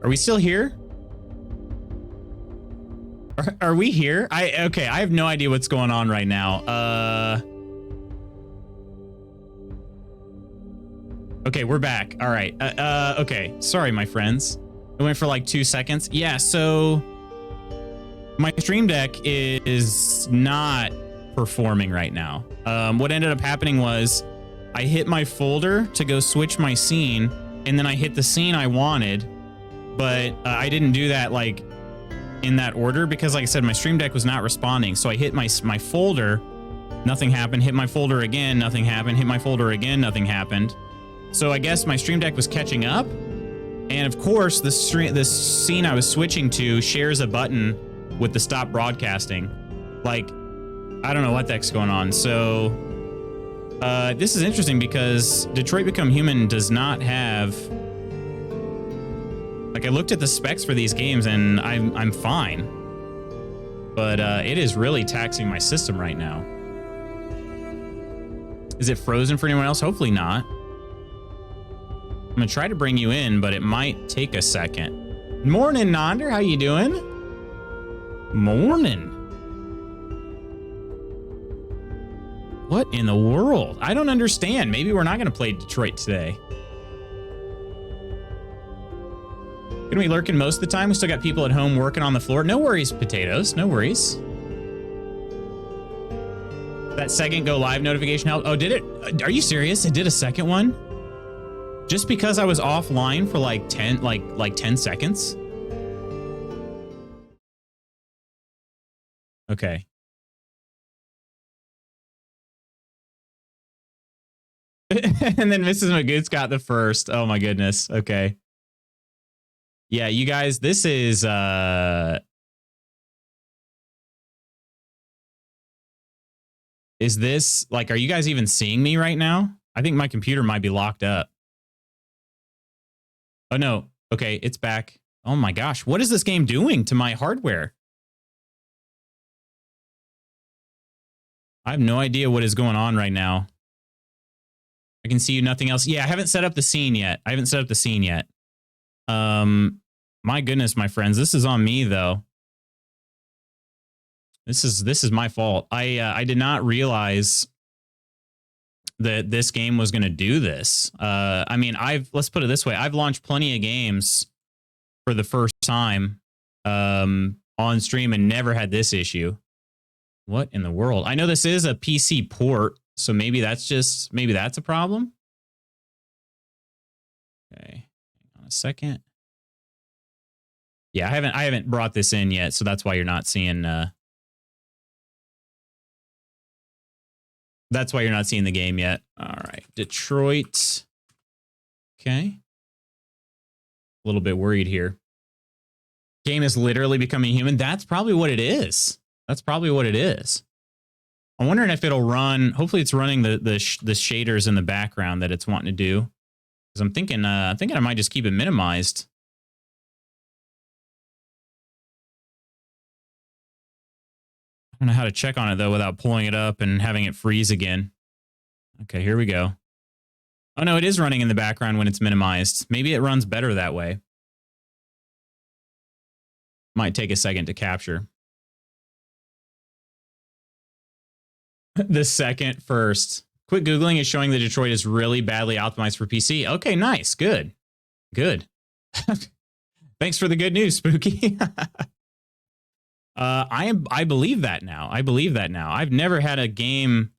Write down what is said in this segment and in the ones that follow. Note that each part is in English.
Are we still here? Are we here? Okay, I have no idea what's going on right now. Okay, we're back. All right. Okay. Sorry, my friends. It went for like 2 seconds. Yeah, so my Stream Deck is not performing right now. What ended up happening was I hit my folder to go switch my scene, and then I hit the scene I wanted, but I didn't do that like in that order because, like I said, my Stream Deck was not responding. So I hit my folder, nothing happened. Hit my folder again, nothing happened. Hit my folder again, nothing happened. So I guess my Stream Deck was catching up, and of course, this scene I was switching to shares a button with the stop broadcasting. Like, I don't know what the heck's going on. So this is interesting because Detroit Become Human does not have... Like, I looked at the specs for these games and I'm fine. But it is really taxing my system right now. Is it frozen for anyone else? Hopefully not. I'm gonna try to bring you in, but it might take a second. Morning, Nonder. How you doing? Morning. What in the world? I don't understand. Maybe we're not gonna play Detroit today. Gonna be lurking most of the time. We still got people at home working on the floor. No worries, potatoes. No worries. That second go live notification helped. Oh, did it? Are you serious? It did a second one? Just because I was offline for like 10 seconds? Okay. And then Mrs. Magoots got the first. Oh my goodness. Okay. Yeah, you guys, this is this like, are you guys even seeing me right now? I think my computer might be locked up. Oh no. Okay, it's back. Oh my gosh, what is this game doing to my hardware? I have no idea what is going on right now. I can see you, nothing else. Yeah, I haven't set up the scene yet. My goodness, my friends, this is on me though. This is my fault. I did not realize that this game was going to do this. I mean, let's put it this way. I've launched plenty of games for the first time on stream and never had this issue. What in the world? I know this is a PC port, so maybe that's a problem. Okay, hang on a second. Yeah, I haven't brought this in yet, so that's why you're not seeing that's why you're not seeing the game yet. All right, Detroit. Okay. A little bit worried here. Game is literally becoming human. That's probably what it is. I'm wondering if it'll run. Hopefully, it's running the shaders in the background that it's wanting to do. Because I'm thinking I might just keep it minimized. I don't know how to check on it though without pulling it up and having it freeze again. Okay, here we go. Oh no, it is running in the background when it's minimized. Maybe it runs better that way. Might take a second to capture. The second first. Quick Googling is showing that Detroit is really badly optimized for PC. Okay, nice. Good. Thanks for the good news, Spooky. I believe that now. I've never had a game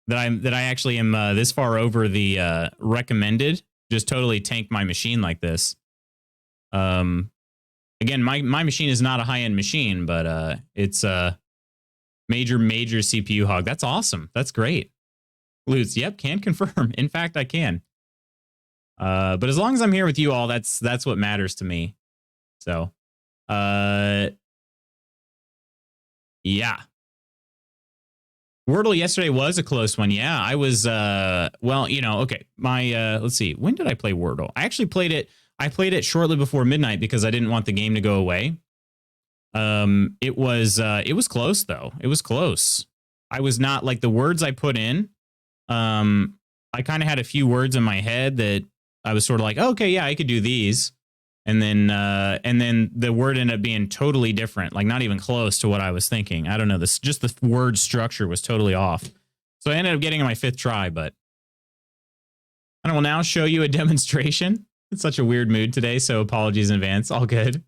that I actually am this far over the recommended just totally tank my machine like this. Again, my machine is not a high-end machine, but it's a major CPU hog. That's awesome. That's great. Lutz, yep, can confirm. In fact, I can. But as long as I'm here with you all, that's what matters to me. So, yeah. Wordle yesterday was a close one. Yeah, I was, well, you know, okay. My, let's see. When did I play Wordle? I actually played it. I played it shortly before midnight because I didn't want the game to go away. It was close though. It was close. I was not like the words I put in. I kind of had a few words in my head that I was sort of like, oh, okay, yeah, I could do these. And then the word ended up being totally different, like not even close to what I was thinking. I don't know. Just the word structure was totally off. So I ended up getting my 5th try, but I will now show you a demonstration. It's such a weird mood today, so apologies in advance. All good.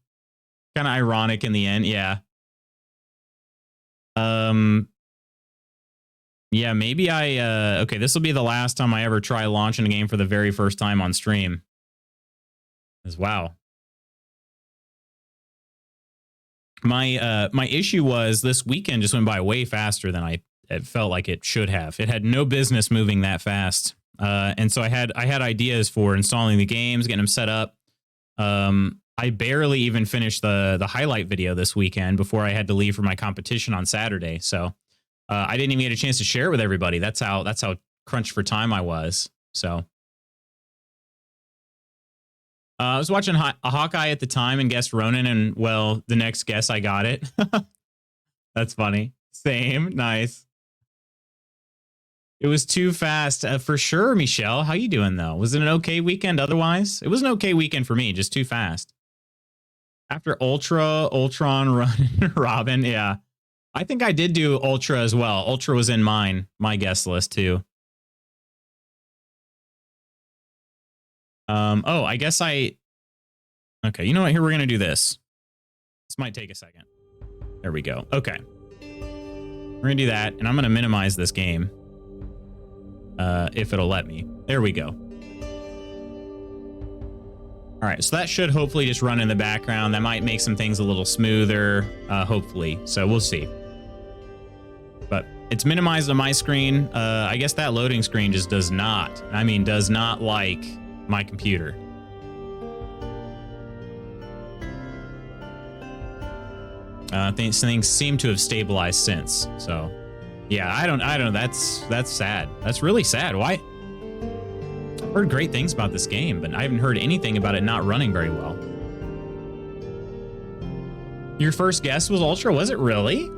Kind of ironic in the end, yeah. Yeah, maybe okay, this will be the last time I ever try launching a game for the very first time on stream. Wow. My issue was this weekend just went by way faster than it felt like it should have. It had no business moving that fast. And so I had ideas for installing the games, getting them set up. I barely even finished the highlight video this weekend before I had to leave for my competition on Saturday. So I didn't even get a chance to share it with everybody. That's how crunched for time I was. So I was watching a Hawkeye at the time and guessed Ronan, and well, the next guess I got it. That's funny. Same. Nice. It was too fast for sure, Michelle. How you doing though? Was it an okay weekend otherwise? It was an okay weekend for me, just too fast. After Ultron, Run, Robin, yeah. I think I did do Ultra as well. Ultra was in my guest list too. Oh, I guess okay, you know what? Here, we're going to do this. This might take a second. There we go. Okay. We're going to do that, and I'm going to minimize this game. If it'll let me. There we go. All right, so that should hopefully just run in the background. That might make some things a little smoother, hopefully. So we'll see. But it's minimized on my screen. I guess that loading screen just does not like my computer. Things seem to have stabilized since. So, yeah, I don't know. That's sad. That's really sad. Why? I've heard great things about this game, but I haven't heard anything about it not running very well. Your first guess was Ultra, was it really?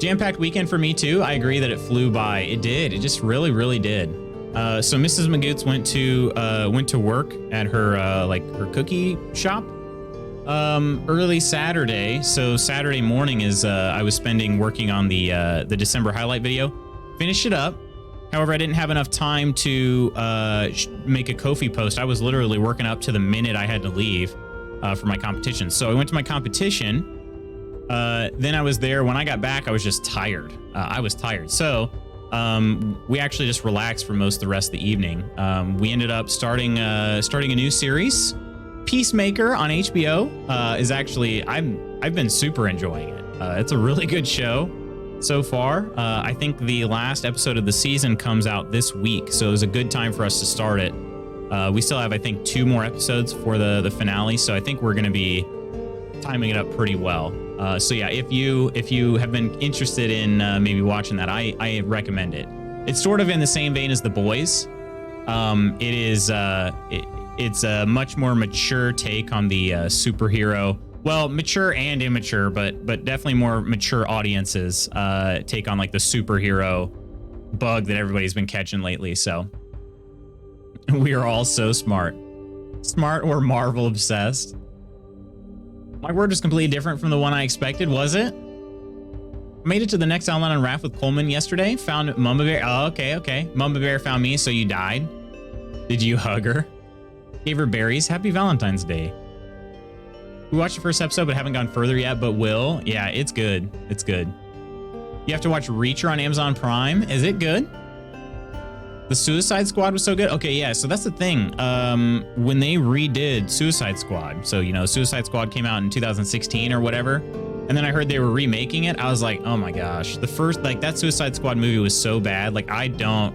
Jam-packed weekend for me too. I agree that it flew by. It did. It just really, really did. So Mrs. Magoots went to work at her her cookie shop early Saturday. So Saturday morning is I was spending working on the December highlight video. Finished it up. However, I didn't have enough time to make a Ko-fi post. I was literally working up to the minute I had to leave for my competition. So I went to my competition. Then I was there. When I got back, I was just tired. I was tired. So we actually just relaxed for most of the rest of the evening. We ended up starting a new series. Peacemaker on HBO is actually I've been super enjoying it. It's a really good show so far. I think the last episode of the season comes out this week, so it was a good time for us to start it. We still have, I think, 2 more episodes for the finale, so I think we're going to be timing it up pretty well. So yeah, if you have been interested in maybe watching that, I recommend it. It's sort of in the same vein as The Boys. It's a much more mature take on the superhero. Well, mature and immature, but definitely more mature audiences take on like the superhero bug that everybody's been catching lately. So we are all so smart or Marvel obsessed. My word was completely different from the one I expected, was it? Made it to the next outline on Wrath with Coleman yesterday. Found Mamba Bear. Oh, okay. Mamba Bear found me, so you died. Did you hug her? Gave her berries. Happy Valentine's Day. We watched the first episode, but haven't gone further yet, but will. Yeah, it's good. It's good. You have to watch Reacher on Amazon Prime. Is it good? The Suicide Squad was so good. Okay, yeah, so that's the thing. When they redid Suicide Squad, so, you know, Suicide Squad came out in 2016 or whatever, and then I heard they were remaking it. I was like, oh my gosh. The first, like, that Suicide Squad movie was so bad. Like, I don't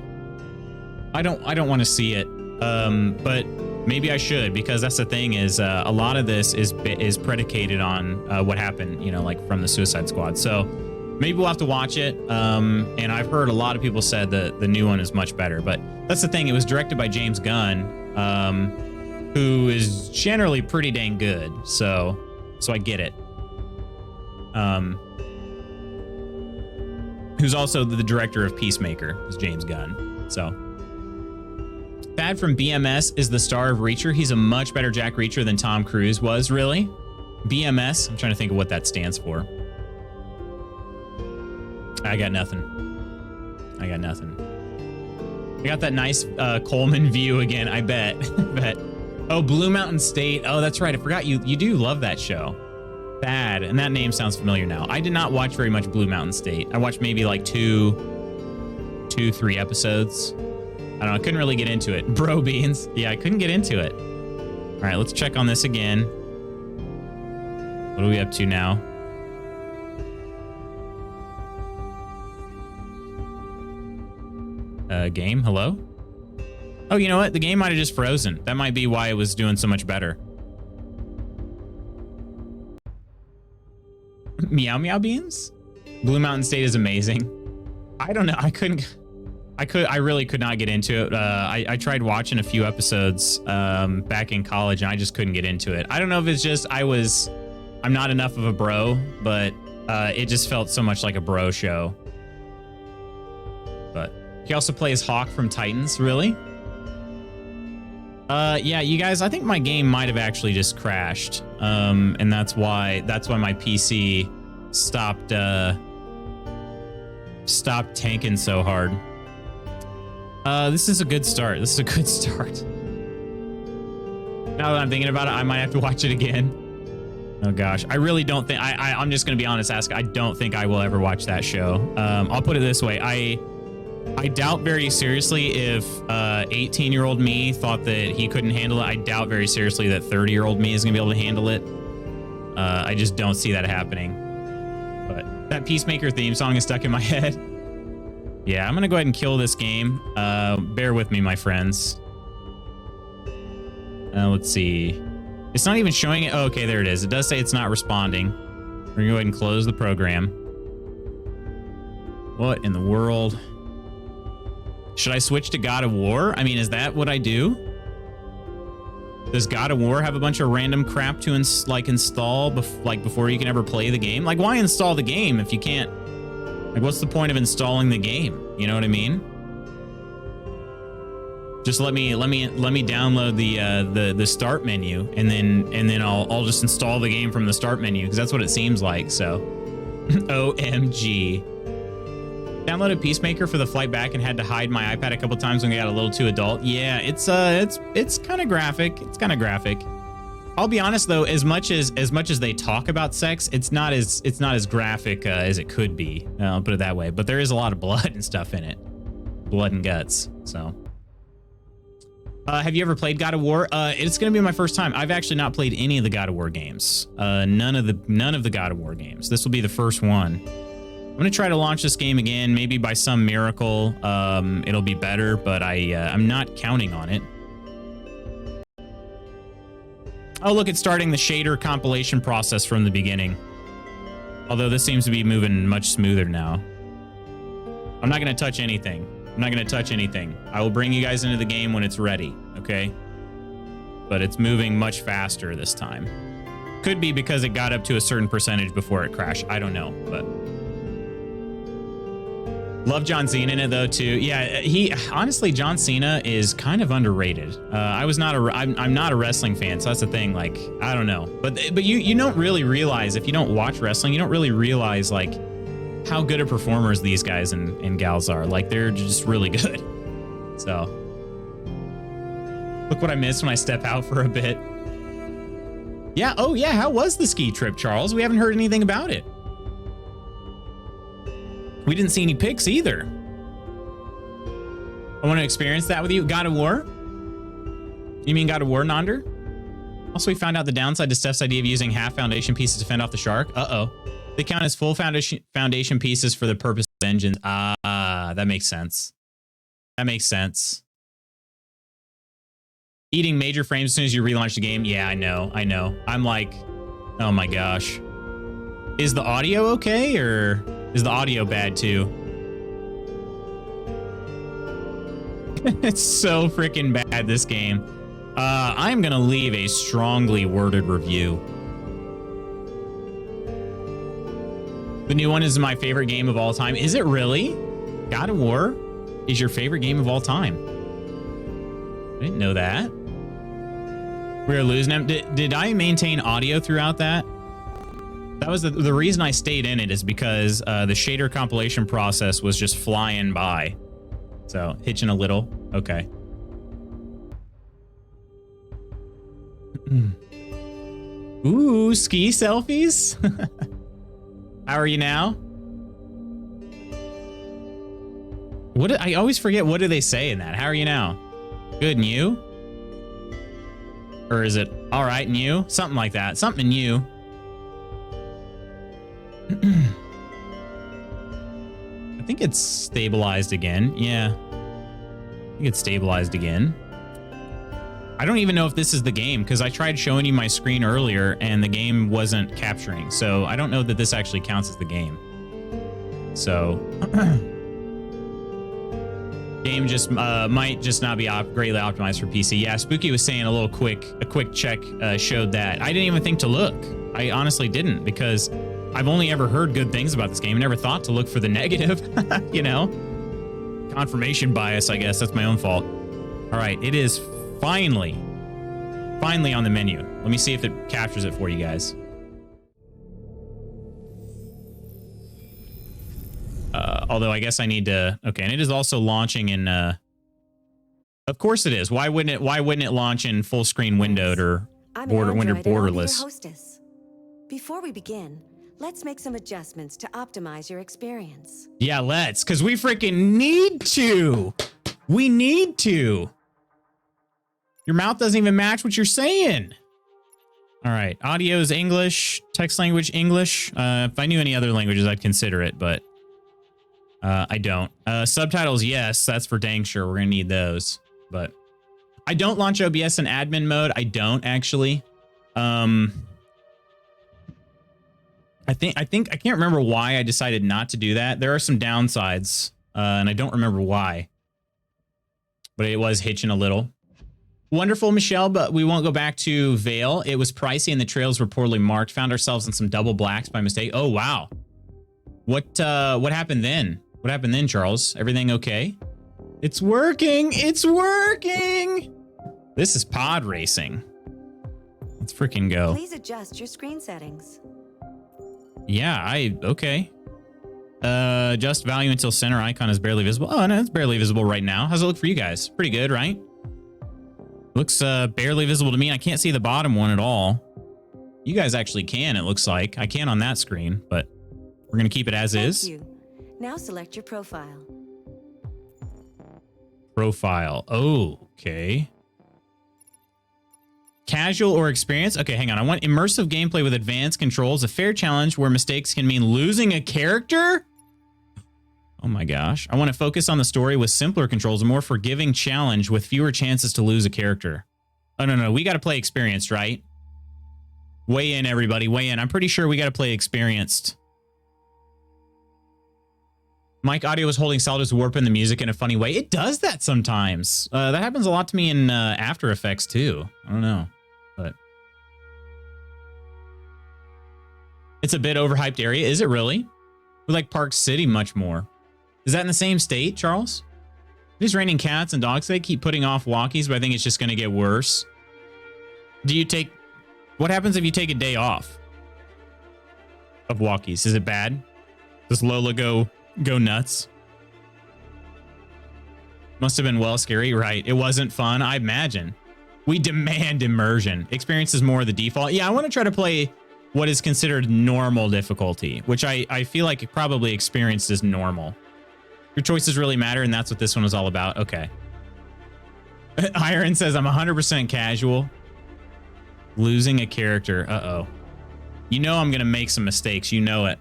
want to see it. But maybe I should, because that's the thing is a lot of this is predicated on what happened, you know, like from the Suicide Squad. So maybe we'll have to watch it. And I've heard a lot of people said that the new one is much better, but that's the thing. It was directed by James Gunn, who is generally pretty dang good. So I get it. Who's also the director of Peacemaker, is James Gunn. So Thad from BMS is the star of Reacher. He's a much better Jack Reacher than Tom Cruise was, really? BMS? I'm trying to think of what that stands for. I got nothing. I got nothing. I got that nice Coleman view again, I bet. bet. Oh, Blue Mountain State. Oh, that's right. I forgot you do love that show. Thad, and that name sounds familiar now. I did not watch very much Blue Mountain State. I watched maybe like 3 episodes. I don't know, I couldn't really get into it. Bro Beans. Yeah, I couldn't get into it. All right, let's check on this again. What are we up to now? Game, hello? Oh, you know what? The game might have just frozen. That might be why it was doing so much better. Meow Meow Beans? Blue Mountain State is amazing. I don't know. I really could not get into it. I tried watching a few episodes back in college and I just couldn't get into it. I don't know if it's just I'm not enough of a bro, but it just felt so much like a bro show. But he also plays Hawk from Titans, really? Yeah, you guys, I think my game might have actually just crashed. And that's why my PC stopped tanking so hard. This is a good start. This is a good start. Now that I'm thinking about it, I might have to watch it again. Oh gosh, I really don't think I'm just gonna be honest, Ask. I don't think I will ever watch that show. I'll put it this way. I doubt very seriously if 18-year-old me thought that he couldn't handle it. I doubt very seriously that 30-year-old me is gonna be able to handle it. I just don't see that happening. But that Peacemaker theme song is stuck in my head. Yeah, I'm gonna go ahead and kill this game. Bear with me, my friends. Let's see. It's not even showing it. Oh, okay, there it is. It does say it's not responding. We're gonna go ahead and close the program. What in the world? Should I switch to God of War? I mean, is that what I do? Does God of War have a bunch of random crap to install before you can ever play the game? Like, why install the game if you can't? Like, what's the point of installing the game? You know what I mean? Just let me download the start menu, and then I'll just install the game from the start menu, because that's what it seems like. So, OMG. Downloaded Peacemaker for the flight back and had to hide my iPad a couple times when I got a little too adult. Yeah, it's kind of graphic. It's kind of graphic. I'll be honest though, as much as they talk about sex, it's not as graphic as it could be. I'll put it that way. But there is a lot of blood and stuff in it, blood and guts. So, have you ever played God of War? It's gonna be my first time. I've actually not played any of the God of War games. None of the God of War games. This will be the first one. I'm gonna try to launch this game again. Maybe by some miracle, it'll be better. But I'm not counting on it. Oh, look, it's starting the shader compilation process from the beginning. Although this seems to be moving much smoother now. I'm not going to touch anything. I'm not going to touch anything. I will bring you guys into the game when it's ready, okay? But it's moving much faster this time. Could be because it got up to a certain percentage before it crashed. I don't know, but... Love John Cena in it though too. Yeah, honestly, John Cena is kind of underrated. I'm not a wrestling fan, so that's the thing. Like, I don't know, but you don't really realize, if you don't watch wrestling, you don't really realize like how good of performers these guys and gals are. Like, they're just really good. So look what I missed when I step out for a bit. Yeah. Oh yeah. How was the ski trip, Charles? We haven't heard anything about it. We didn't see any pics either. I want to experience that with you. God of War? You mean God of War, Nonder? Also, we found out the downside to Steph's idea of using half foundation pieces to fend off the shark. Uh-oh. They count as full foundation pieces for the purpose of engines. Ah, that makes sense. That makes sense. Eating major frames as soon as you relaunch the game. Yeah, I know. I'm like, oh my gosh. Is the audio okay, or is the audio bad too? It's so freaking bad, this game. I'm gonna leave a strongly worded review. The new one is my favorite game of all time. Is it really? God of War is your favorite game of all time? I didn't know that. We were losing him. Did I maintain audio throughout that? That was the reason I stayed in it is because the shader compilation process was just flying by. So hitching a little. Okay. Ooh, ski selfies. How are you now? I always forget, what do they say in that? How are you now? Good, and you? Or is it all right, and you? Something like that. Something in you. I think it's stabilized again. Yeah. I think it's stabilized again. I don't even know if this is the game because I tried showing you my screen earlier and the game wasn't capturing. So I don't know that this actually counts as the game. So game just might just not be greatly optimized for PC. Yeah, Spooky was saying a quick check showed that. I didn't even think to look. I honestly didn't because I've only ever heard good things about this game. I never thought to look for the negative, you know? Confirmation bias, I guess. That's my own fault. All right, it is finally on the menu. Let me see if it captures it for you guys. Although I guess I need to, okay, and it is also launching in, of course it is. Why wouldn't it launch in full screen windowed or borderless? Before we begin, let's make some adjustments to optimize your experience. Yeah, let's, because we freaking need to. We need to. Your mouth doesn't even match what you're saying. All right, audio is English, text language English. If I knew any other languages, I'd consider it, but I don't. Subtitles, yes, that's for dang sure. We're gonna need those, but I don't launch OBS in admin mode. I don't actually. I can't remember why I decided not to do that. There are some downsides, and I don't remember why, but it was hitching a little. Wonderful, Michelle, but we won't go back to Vale. It was pricey and the trails were poorly marked. Found ourselves in some double blacks by mistake. Oh, wow. What happened then? What happened then, Charles? Everything okay? It's working. It's working. This is pod racing. Let's freaking go. Please adjust your screen settings. Yeah, okay. Adjust value until center icon is barely visible. Oh, no, it's barely visible right now. How's it look for you guys? Pretty good, right? Looks barely visible to me. I can't see the bottom one at all. You guys actually can, it looks like. I can on that screen, but we're going to keep it as is. Thank you. Now select your profile. Profile. Oh, okay. Casual or experience? Okay, hang on. I want immersive gameplay with advanced controls. A fair challenge where mistakes can mean losing a character? Oh my gosh. I want to focus on the story with simpler controls, a more forgiving challenge with fewer chances to lose a character. Oh, no. We got to play experienced, right? Weigh in, everybody. Weigh in. I'm pretty sure we got to play experienced. Mic audio is holding solid as warping the music in a funny way. It does that sometimes. That happens a lot to me in After Effects, too. I don't know, but it's a bit overhyped area. Is it really? We like Park City much more. Is that in the same state, Charles? It is raining cats and dogs. They keep putting off walkies, but I think it's just going to get worse. What happens if you take a day off of walkies? Is it bad? Does Lola go nuts? Must have been well scary, right? It wasn't fun, I imagine. We demand immersion. Experience is more the default. Yeah, I want to try to play what is considered normal difficulty, which I feel like it probably experienced as normal. Your choices really matter, and that's what this one was all about. Okay. Iron says, I'm 100% casual. Losing a character. Uh-oh. You know I'm going to make some mistakes. You know it.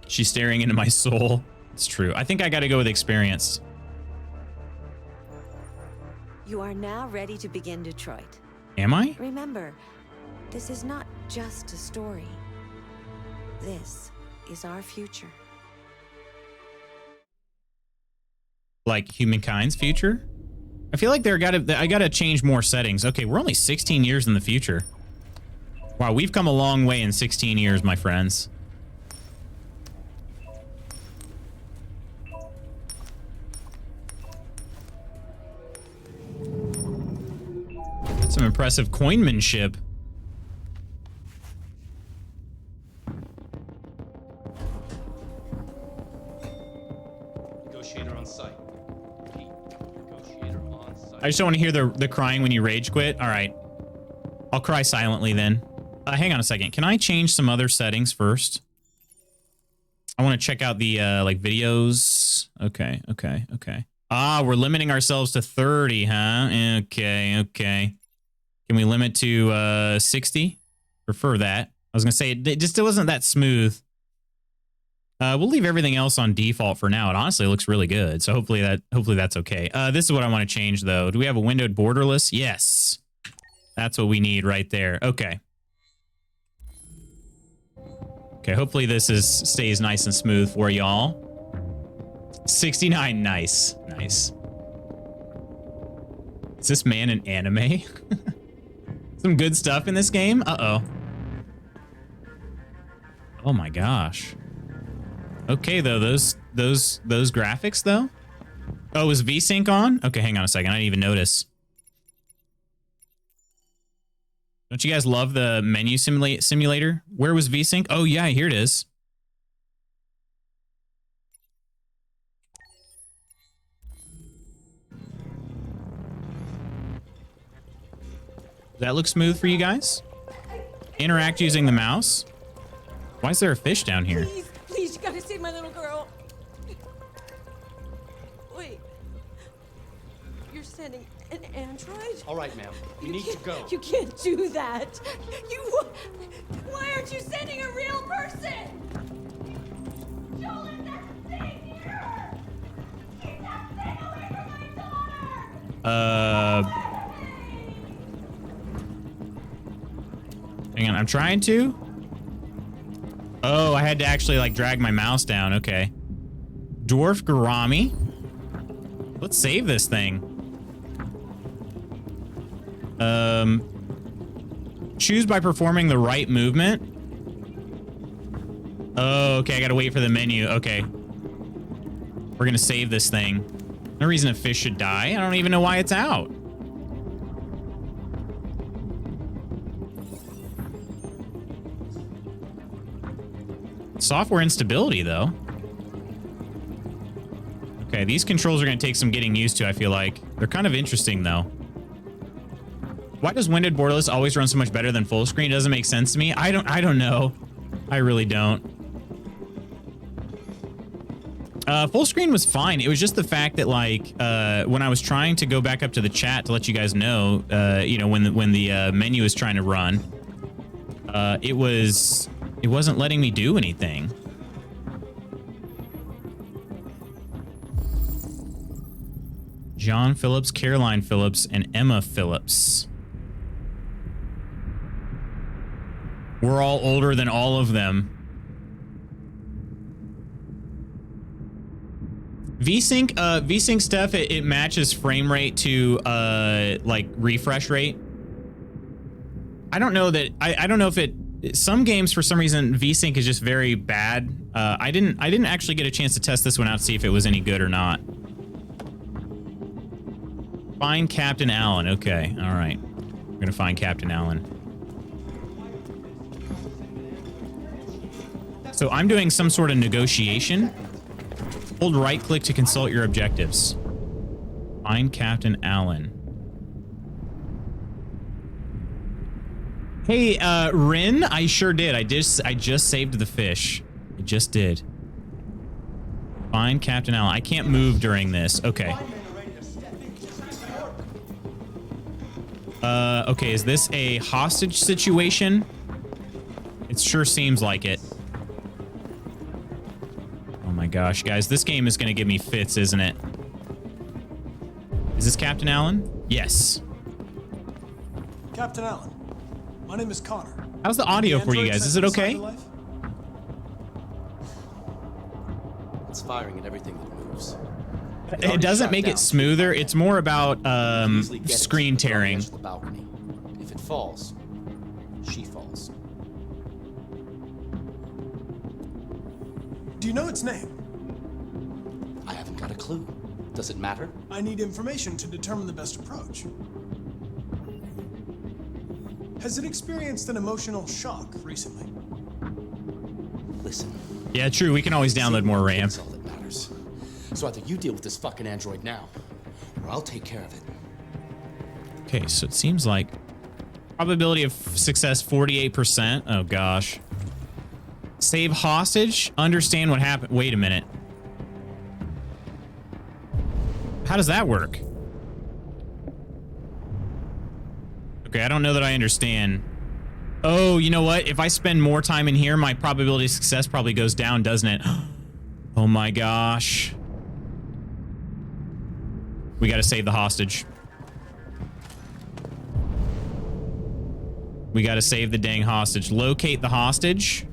She's staring into my soul. It's true. I think I got to go with experienced. You are now ready to begin Detroit. Am I? Remember, this is not just a story. This is our future. Like humankind's future? I feel like I gotta change more settings. Okay, we're only 16 years in the future. Wow, we've come a long way in 16 years, my friends. impressive coinmanship. Negotiator on site. Repeat. Negotiator on site. I just don't want to hear the crying when you rage quit. All right. I'll cry silently then. Hang on a second. Can I change some other settings first? I want to check out the like videos. Okay. Ah, we're limiting ourselves to 30, huh? Okay. Can we limit to 60? Prefer that. I was gonna say it wasn't that smooth. We'll leave everything else on default for now. It honestly looks really good. So hopefully that's okay. This is what I want to change though. Do we have a windowed borderless? Yes. That's what we need right there. Okay. Okay, hopefully this stays nice and smooth for y'all. 69, nice. Is this man an anime? Some good stuff in this game? Uh-oh. Oh my gosh. Okay, though, those graphics, though? Oh, is VSync on? Okay, hang on a second. I didn't even notice. Don't you guys love the menu simulator? Where was VSync? Oh, yeah, here it is. Does that look smooth for you guys? Interact using the mouse. Why is there a fish down here? Please, you gotta save my little girl. Wait. You're sending an android? All right, ma'am. You need to go. You can't do that. Why aren't you sending a real person? Joel, that's the thing here. Keep that thing away from my daughter. Hang on, I'm trying to. Oh, I had to actually like drag my mouse down. Okay. Dwarf Garami. Let's save this thing. Choose by performing the right movement. Oh, okay. I gotta wait for the menu. Okay. We're gonna save this thing. No reason a fish should die. I don't even know why it's out. Software instability, though. Okay, these controls are going to take some getting used to, I feel like. They're kind of interesting, though. Why does windowed borderless always run so much better than full screen? It doesn't make sense to me. I don't know. I really don't. Full screen was fine. It was just the fact that, like, when I was trying to go back up to the chat to let you guys know, you know, when the menu was trying to run, it wasn't letting me do anything. John Phillips, Caroline Phillips, and Emma Phillips. We're all older than all of them. VSync stuff, it matches frame rate to like refresh rate. I don't know that I don't know if it. Some games, for some reason, VSync is just very bad. I didn't actually get a chance to test this one out to see if it was any good or not. Find Captain Allen. Okay, all right. We're gonna find Captain Allen. So I'm doing some sort of negotiation. Hold right-click to consult your objectives. Find Captain Allen. Hey, Rin, I sure did. I just saved the fish. I just did. Find Captain Allen. I can't move during this. Okay. Okay, is this a hostage situation? It sure seems like it. Oh my gosh, guys, this game is gonna give me fits, isn't it? Is this Captain Allen? Yes. Captain Allen. My name is Connor. How's the audio for you guys? Is it okay? It's firing at everything that moves. It doesn't make it smoother. It's more about screen tearing. The balcony. If it falls, she falls. Do you know its name? I haven't got a clue. Does it matter? I need information to determine the best approach. Has it experienced an emotional shock recently? Listen. Yeah, true. We can always download more RAM. That's all that matters. So either you deal with this fucking android now, or I'll take care of it. Okay, so it seems like probability of success 48%. Oh gosh. Save hostage. Understand what happened. Wait a minute. How does that work? Okay, I don't know that I understand. Oh, you know what? If I spend more time in here, my probability of success probably goes down, doesn't it? Oh my gosh. We gotta save the hostage. We gotta save the dang hostage. Locate the hostage.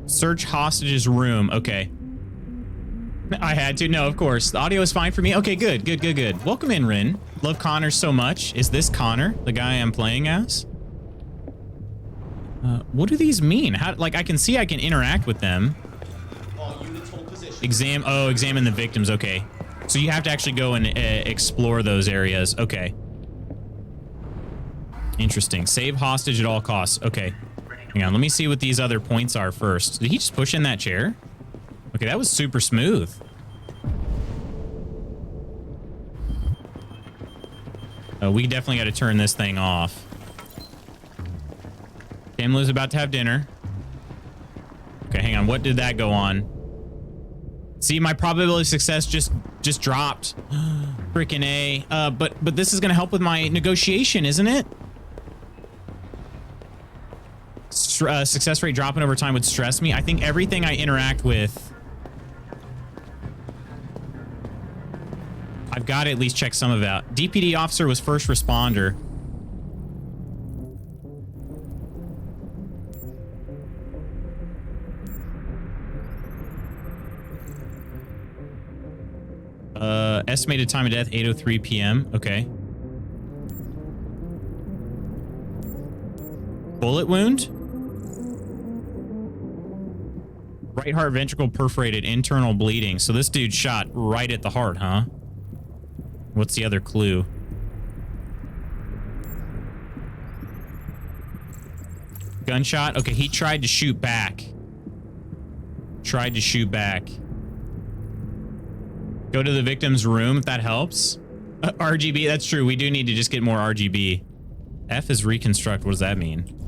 Search hostage's room. Okay. I had to. No, of course. The audio is fine for me. Okay, good. Good, good, good. Welcome in, Rin. Love Connor so much. Is this Connor, the guy I'm playing as? What do these mean? How, like, I can see I can interact with them. Examine the victims. Okay. So you have to actually go and explore those areas. Okay. Interesting. Save hostage at all costs. Okay. Hang on, let me see what these other points are first. Did he just push in that chair? Okay, that was super smooth. We definitely got to turn this thing off. Tamlu's about to have dinner. Okay, hang on. What did that go on? See, my probability of success just dropped. Freaking A. But this is going to help with my negotiation, isn't it? Success rate dropping over time would stress me. I think everything I interact with, I've got to at least check some of it out. DPD officer was first responder. Estimated time of death 8:03 p.m. Okay. Bullet wound. Right heart ventricle perforated, internal bleeding. So this dude shot right at the heart, huh? What's the other clue? Gunshot. Okay, he tried to shoot back. Tried to shoot back. Go to the victim's room if that helps. RGB, that's true. We do need to just get more RGB. F is reconstruct. What does that mean?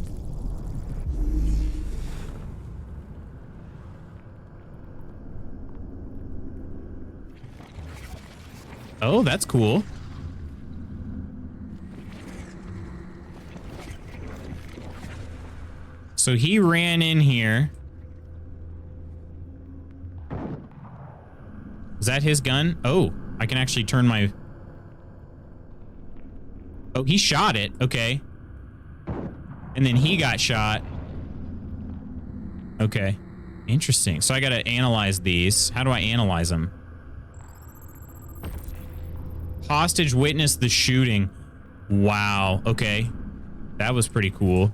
Oh, that's cool. So he ran in here. Is that his gun? Oh, I can actually turn my... Oh, he shot it. Okay. And then he got shot. Okay. Interesting. So I got to analyze these. How do I analyze them? Hostage witnessed the shooting. Wow. Okay. That was pretty cool.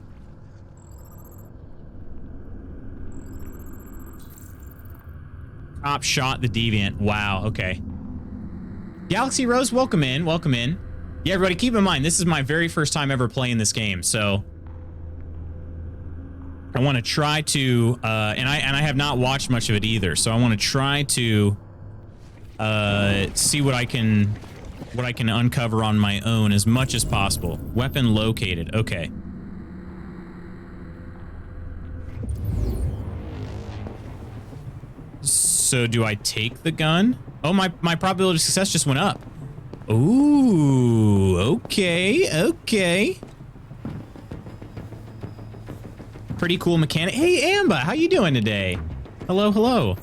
Cop shot the deviant. Wow. Okay. Galaxy Rose, welcome in. Welcome in. Yeah, everybody, keep in mind, this is my very first time ever playing this game, so I want to try to, and I have not watched much of it either, so I want to try to see what I can uncover on my own as much as possible. Weapon located. Okay. So do I take the gun? Oh, my probability of success just went up. Ooh, okay, okay. Pretty cool mechanic. Hey, Amba, how you doing today? Hello, hello.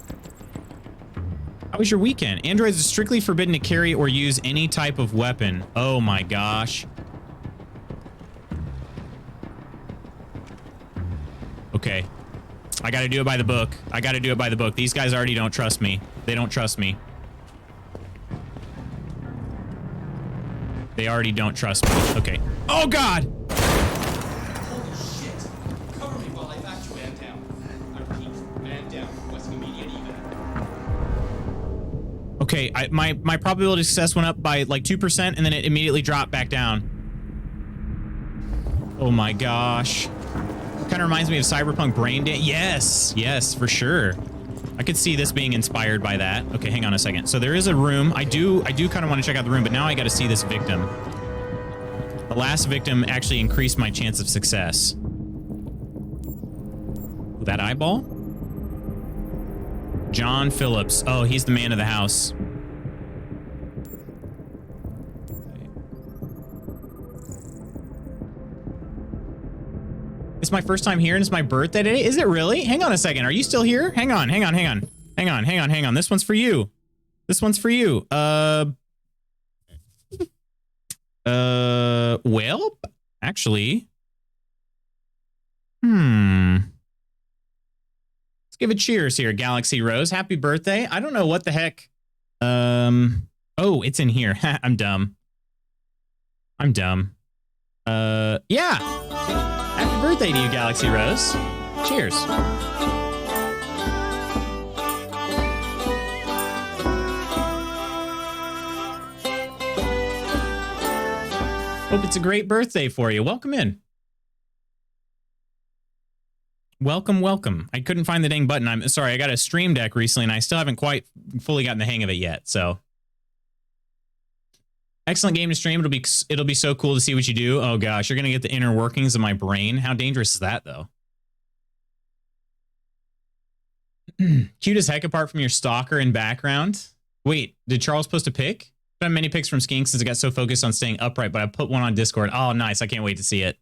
How was your weekend? Androids are strictly forbidden to carry or use any type of weapon. Oh my gosh. Okay. I gotta do it by the book. I gotta do it by the book. These guys already don't trust me. They don't trust me. They already don't trust me. Okay. Oh God! Holy shit! Cover me while I evacuate down. I repeat, Okay, my probability of success went up by like 2%, and then it immediately dropped back down. Oh my gosh. Kind of reminds me of Cyberpunk Brain Dance. Yes, for sure. I could see this being inspired by that. Okay, hang on a second. So there is a room. I do kind of want to check out the room, but now I got to see this victim. The last victim actually increased my chance of success. Ooh, that eyeball? John Phillips. Oh, he's the man of the house. It's my first time here and it's my birthday today. Is it really? Hang on a second. Are you still here? Hang on. This one's for you. Well, actually. Let's give a cheers here, Galaxy Rose. Happy birthday. I don't know what the heck. Oh, it's in here. I'm dumb. Yeah. Happy birthday to you, Galaxy Rose. Cheers. Hope it's a great birthday for you. Welcome in. Welcome. I couldn't find the dang button. I'm sorry. I got a Stream Deck recently, and I still haven't quite fully gotten the hang of it yet. So, excellent game to stream. It'll be so cool to see what you do. Oh gosh, you're gonna get the inner workings of my brain. How dangerous is that, though? Cute as heck, apart from your stalker in background. Wait, did Charles post a pic? I have many pics from skiing since I got so focused on staying upright, but I put one on Discord. Oh, nice. I can't wait to see it.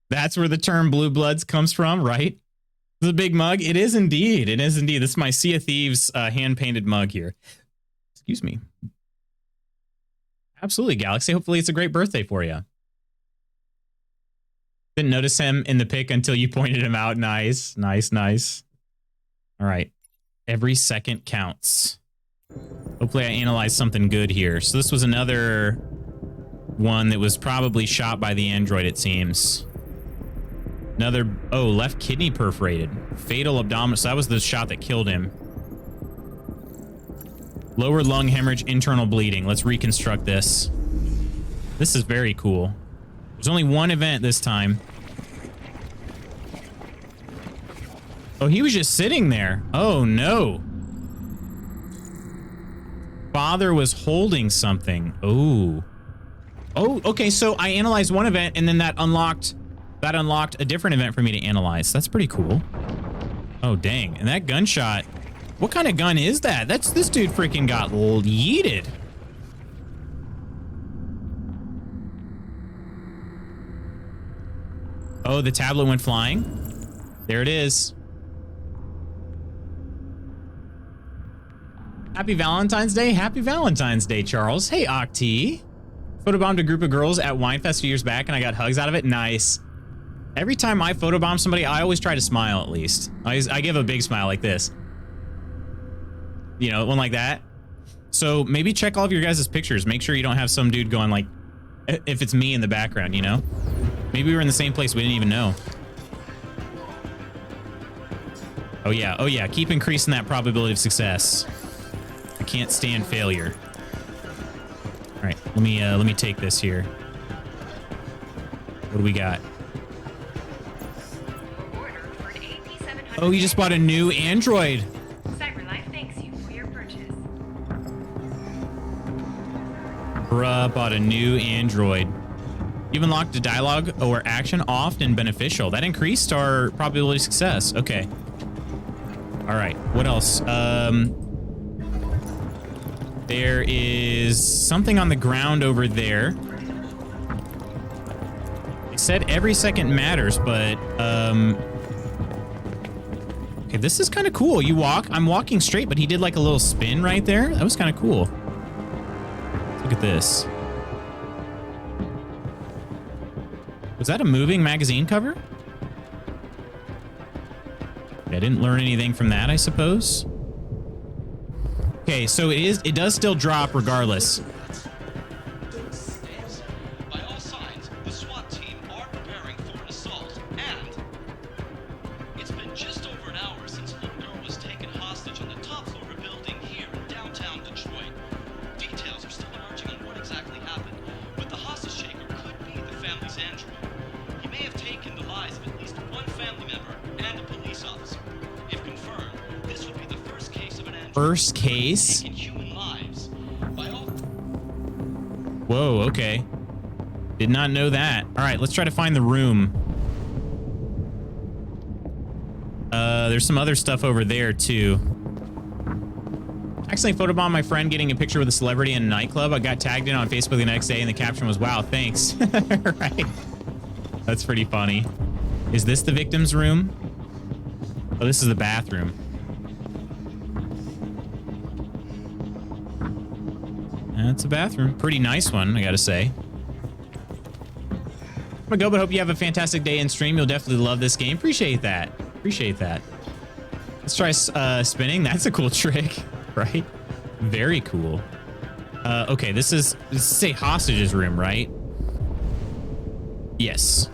That's where the term Blue Bloods comes from, right? The big mug? It is indeed. This is my Sea of Thieves hand-painted mug here. Excuse me. Absolutely, Galaxy. Hopefully it's a great birthday for you. Didn't notice him in the pic until you pointed him out. Nice. All right. Every second counts. Hopefully I analyzed something good here. So this was another one that was probably shot by the android, it seems. Left kidney perforated. Fatal abdominal. So that was the shot that killed him. Lower lung hemorrhage, internal bleeding. Let's reconstruct this. This is very cool. There's only one event this time. Oh, he was just sitting there. Oh, no. Father was holding something. Oh, okay. So I analyzed one event, and then that unlocked a different event for me to analyze. That's pretty cool. Oh, dang. And that gunshot. What kind of gun is that? This dude freaking got yeeted. Oh, the tablet went flying. There it is. Happy Valentine's Day. Happy Valentine's Day, Charles. Hey, Octi. Photobombed a group of girls at Winefest a few years back, and I got hugs out of it. Nice. Every time I photobomb somebody, I always try to smile at least. I give a big smile like this. You know, one like that. So maybe check all of your guys' pictures. Make sure you don't have some dude going like, if it's me in the background, you know? Maybe we were in the same place we didn't even know. Oh yeah, keep increasing that probability of success. I can't stand failure. All right, let me take this here. What do we got? Oh, you just bought a new Android. CyberLife thanks you for your purchase. Bruh, bought a new Android. You've unlocked a dialogue or action often beneficial. That increased our probability of success. Okay. All right, what else? There is something on the ground over there. It said every second matters, but okay, this is kind of cool. You walk, I'm walking straight, but he did like a little spin right there. That was kind of cool. Look at this. Was that a moving magazine cover? I didn't learn anything from that, I suppose. Okay, so it does still drop regardless. By all signs, the SWAT team are preparing for an assault, and it's been just over an hour since a little girl was taken hostage on the top floor of a building here in downtown Detroit. First case. taking human lives. By all Whoa, okay. Did not know that. All right, let's try to find the room. There's some other stuff over there too. Accidentally photobombed my friend getting a picture with a celebrity in a nightclub. I got tagged in on Facebook the next day and the caption was, "Wow, thanks." Right. That's pretty funny. Is this the victim's room? Oh, this is the bathroom. That's a bathroom. Pretty nice one, I gotta say. I'm gonna go, but hope you have a fantastic day in stream. You'll definitely love this game. Appreciate that. Appreciate that. Let's try spinning. That's a cool trick, right? Very cool. Okay, this is a hostage's room, right? Yes.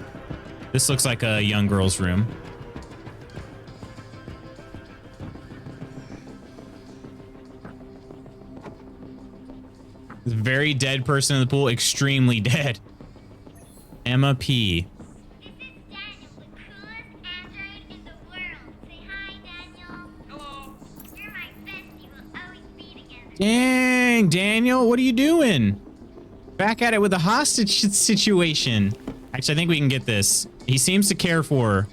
This looks like a young girl's room. This very dead person in the pool. Extremely dead. Emma P. This is Daniel, the coolest android in the world. Say hi, Daniel. Hello. You're my bestie. We'll always be together. Dang, Daniel, what are you doing? Back at it with the hostage situation. Actually, I think we can get this. He seems to care for her.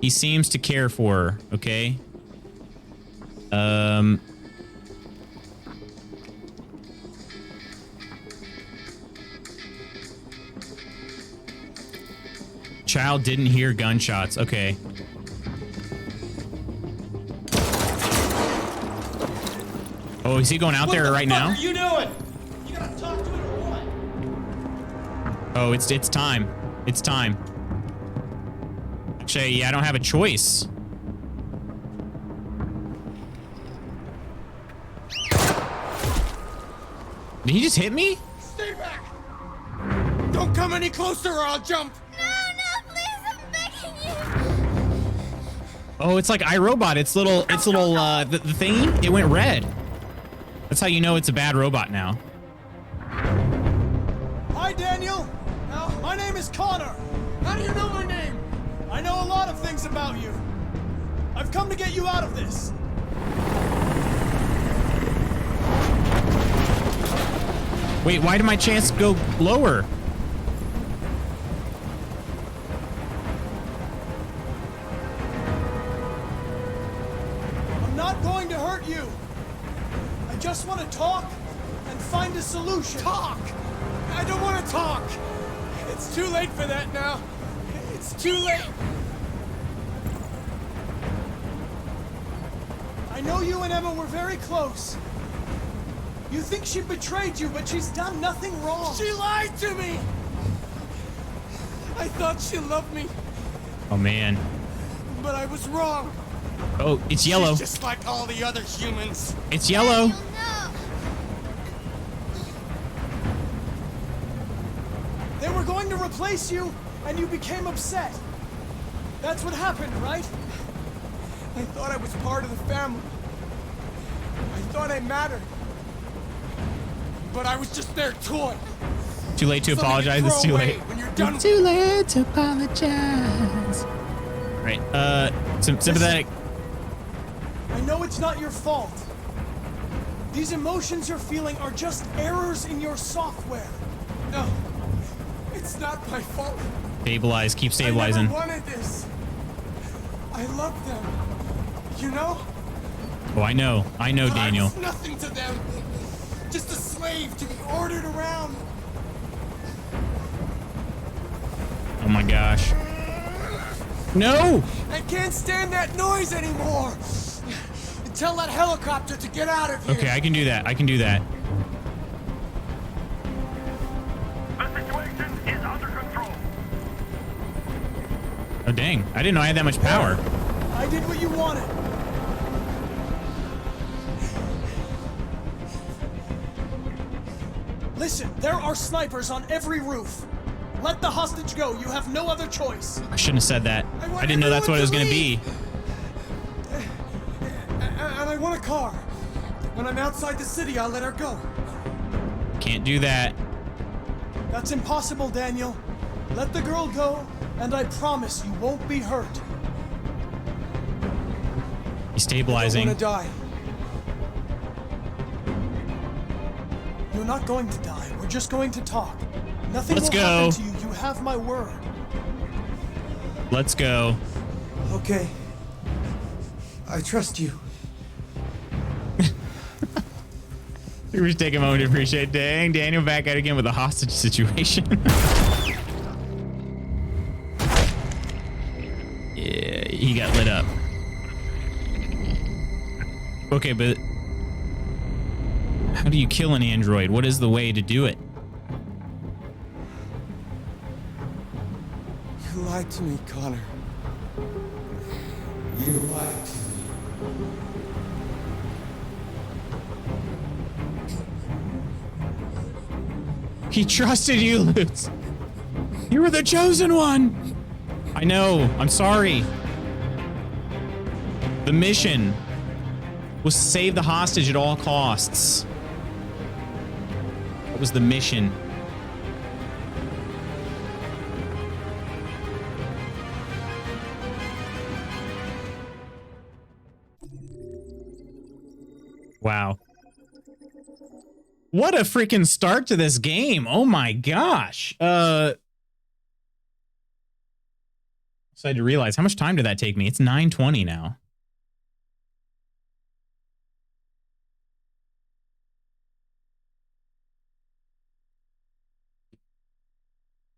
He seems to care for her, okay? Child didn't hear gunshots. Okay. Oh, is he going out there right now? What the fuck are you doing? You gotta talk to it or what? Oh, it's time. It's time. Actually, yeah, I don't have a choice. Did he just hit me? Stay back! Don't come any closer or I'll jump! No, please, I'm begging you. Oh, it's like iRobot. It's little, the thingy, it went red. That's how you know it's a bad robot now. Hi, Daniel. My name is Connor. How do you know my name? I know a lot of things about you. I've come to get you out of this. Wait, why did my chance go lower? I'm not going to hurt you. I just want to talk and find a solution. Talk? I don't want to talk. It's too late for that now. It's too late. I know you and Emma were very close. You think she betrayed you, but she's done nothing wrong. She lied to me! I thought she loved me, Oh, man. but I was wrong. Oh, it's yellow. She's just like all the other humans. It's yellow. Daniel, no. They were going to replace you, and you became upset. That's what happened, right? I thought I was part of the family. I thought I mattered. But I was just their toy. Too late to Something apologize. you It's throw too away late. when you're done It's too late to apologize. Right. Sympathetic. I know it's not your fault. These emotions you're feeling are just errors in your software. No, it's not my fault. Stabilize. Keep I stabilizing. never wanted this. I love them. You know? Oh, I know. I know, But I Daniel. was nothing to them. Just a slave to be ordered around. Oh my gosh. No! I can't stand that noise anymore. Tell that helicopter to get out of here. Okay, I can do that. I can do that. The situation is under control. Oh, dang. I didn't know I had that much power. I did what you wanted. Listen, there are snipers on every roof. Let the hostage go. You have no other choice. I shouldn't have said that. I want I didn't know that's what it was going to be. And I want a car. When I'm outside the city, I'll let her go. Can't do that. That's impossible, Daniel. Let the girl go, and I promise you won't be hurt. He's I stabilizing. don't want to die. You're not going to die. We're just going to talk. Nothing Let's will go. happen to you. You have my word. Let's go. Okay. I trust you. We should take a moment to appreciate. Dang, Daniel back out again with a hostage situation. Yeah, he got lit up. Okay, but how do you kill an android? What is the way to do it? You lied to me, Connor. You lied to me. He trusted you, Lutz. You were the chosen one. I know. I'm sorry. The mission was to save the hostage at all costs. That was the mission. Wow. What a freaking start to this game. Oh my gosh. So I had to realize, how much time did that take me? It's 9:20 now.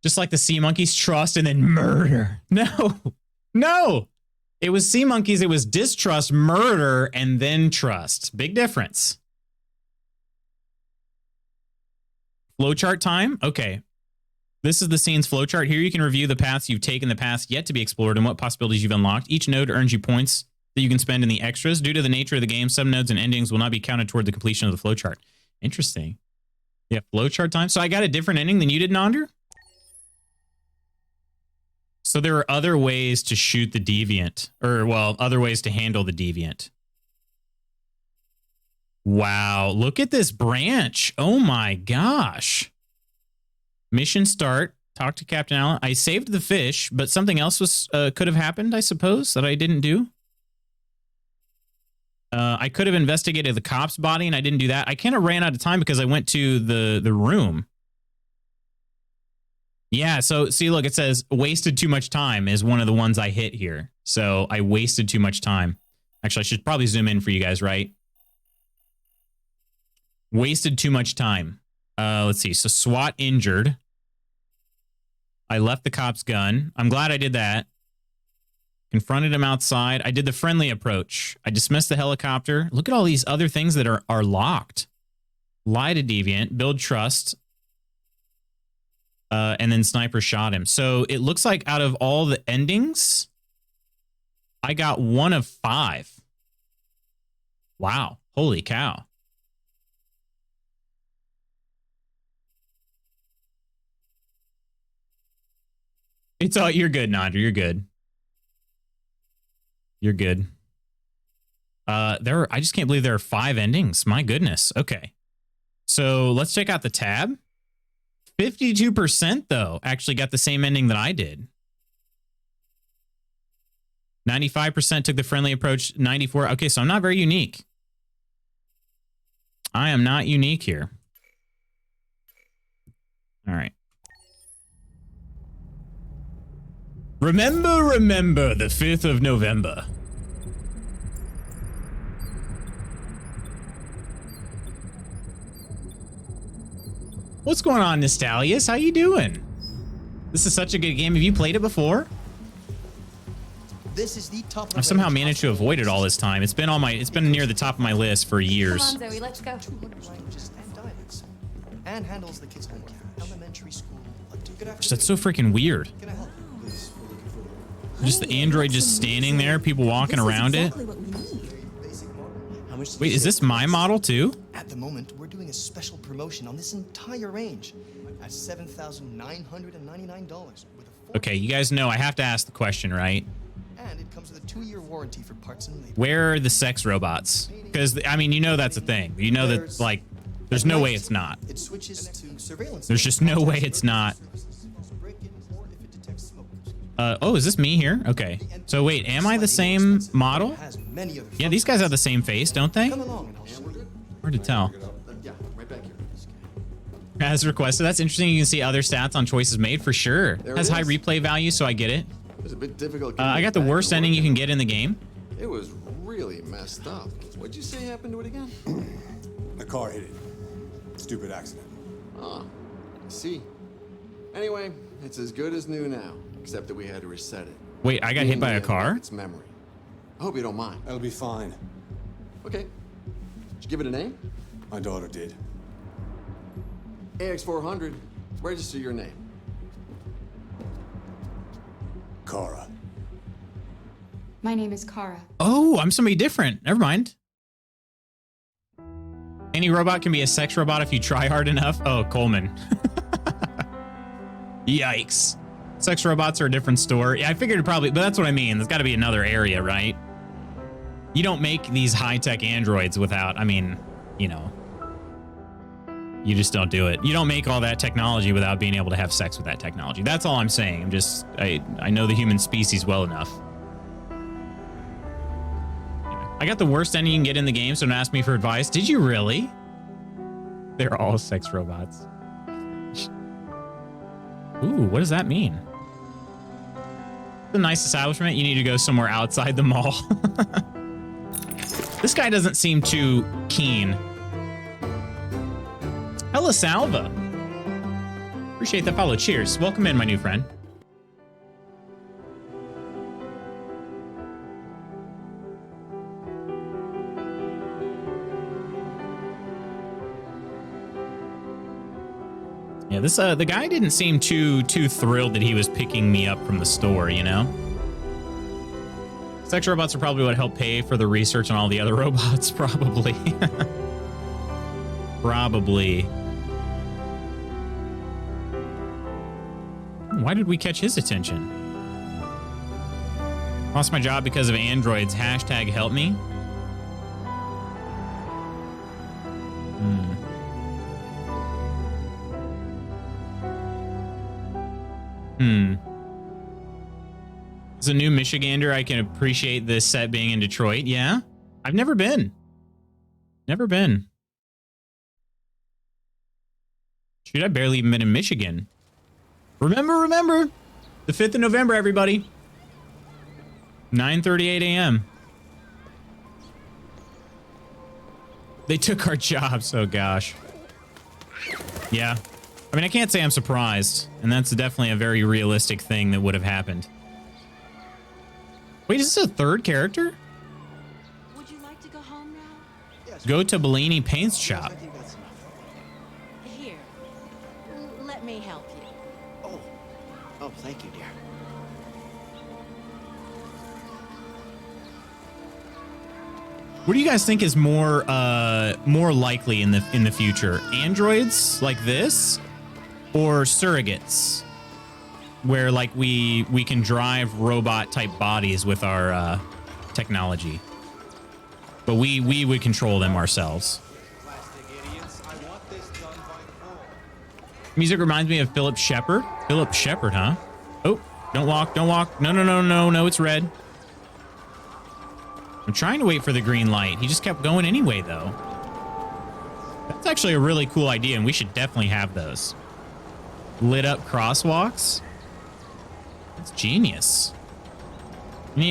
Just like the Sea Monkeys, trust and then murder. No, no. It was Sea Monkeys. It was distrust, murder, and then trust. Big difference. Flowchart time. Okay. This is the scene's flowchart. Here you can review the paths you've taken, the paths yet to be explored, and what possibilities you've unlocked. Each node earns you points that you can spend in the extras. Due to the nature of the game, some nodes and endings will not be counted toward the completion of the flowchart. Interesting. Yeah, flowchart time. So I got a different ending than you did, Nonder? So there are other ways to shoot the deviant, or well, other ways to handle the deviant. Wow, look at this branch. Oh my gosh. Mission start. Talk to Captain Allen. I saved the fish, but something else was could have happened, I suppose, that I didn't do. I could have investigated the cop's body, and I didn't do that. I kind of ran out of time because I went to the room. Yeah, so see, look, it says wasted too much time is one of the ones I hit here. So I wasted too much time. Actually, I should probably zoom in for you guys, right? Wasted too much time. Let's see. So SWAT injured. I left the cop's gun. I'm glad I did that. Confronted him outside. I did the friendly approach. I dismissed the helicopter. Look at all these other things that are locked. Lie to deviant. Build trust. And then sniper shot him. So it looks like out of all the endings, I got 1 of 5. Wow. Holy cow. It's all, you're good, Nandra. You're good. You're good. I just can't believe there are 5 endings. My goodness. Okay. So let's check out the tab. 52% though actually got the same ending that I did. 95% took the friendly approach. 94. Okay, so I'm not very unique. I am not unique here. All right. Remember the 5th of November. What's going on, Nostalius? How you doing? This is such a good game. Have you played it before? This is the top. I've somehow managed to avoid it all this time. It's been near the top of my list for years. Come on, Zoe, let's go. 200 languages and dialects, and handles the kids' homework. Elementary school. That's so freaking weird. Can I help? Just the android just standing there, people walking around it. Wait, is this my model too? At the moment, we're doing a special promotion on this entire range at $7,999 with a Okay, you guys know I have to ask the question, right? And it comes with a 2-year warranty for parts and labor. Where are the sex robots? Because I mean, you know that's a thing. You know that like, there's no way it's not. It switches to surveillance. There's just no way it's not. Oh, is this me here? Okay. So wait, am I the same model? Has many other Yeah, these guys have the same face, don't they? Come along and I'll show you. Hard to tell. Yeah, right back here. As requested. That's interesting. You can see other stats on choices made for sure. There it Has high is. replay value, so I get it. It was a bit difficult. I got the worst ending you can get in the game. It was really messed up. What'd you say happened to it again? The car hit it. Stupid accident. Ah, I see. Anyway, it's as good as new now, except that we had to reset it. Wait, I got hit by a car? Its memory. I hope you don't mind. That'll be fine. Okay. Did you give it a name? My daughter did. AX400. Register your name. Kara. My name is Kara. Oh, I'm somebody different. Never mind. Any robot can be a sex robot if you try hard enough. Oh, Coleman. Yikes. Sex robots are a different store. Yeah, I figured it probably, but that's what I mean. There's got to be another area, right? You don't make these high-tech androids without, I mean, you know, you just don't do it. You don't make all that technology without being able to have sex with that technology. That's all I'm saying. I know the human species well enough. I got the worst ending you can get in the game, so don't ask me for advice. Did you really? They're all sex robots. Ooh, what does that mean? It's a nice establishment. You need to go somewhere outside the mall. This guy doesn't seem too keen. Hella Salva. Appreciate the follow. Cheers. Welcome in, my new friend. Yeah, this the guy didn't seem too thrilled that he was picking me up from the store, you know? Sex robots are probably what helped pay for the research on all the other robots, probably. Probably. Why did we catch his attention? Lost my job because of androids. Hashtag help me. As a new Michigander, I can appreciate this set being in Detroit. Yeah, I've never been. Never been. Shoot, I barely even been in Michigan. Remember, the 5th of November, everybody. 9:38 a.m. They took our jobs. Oh, gosh. Yeah. I mean, I can't say I'm surprised. And that's definitely a very realistic thing that would have happened. Wait, is this a third character? Would you like to go home now? Yes. Go to Bellini Paint's shop. I think that's enough. Here. Let me help you. Oh, thank you, dear. What do you guys think is more likely in the future? Androids like this, or surrogates, where like we can drive robot type bodies with our technology, but we would control them ourselves. Music reminds me of Philip Shepard. Philip Shepard, huh? Oh, don't walk. No, it's red. I'm trying to wait for the green light. He just kept going anyway, though. That's actually a really cool idea, and we should definitely have those. Lit up crosswalks. That's genius.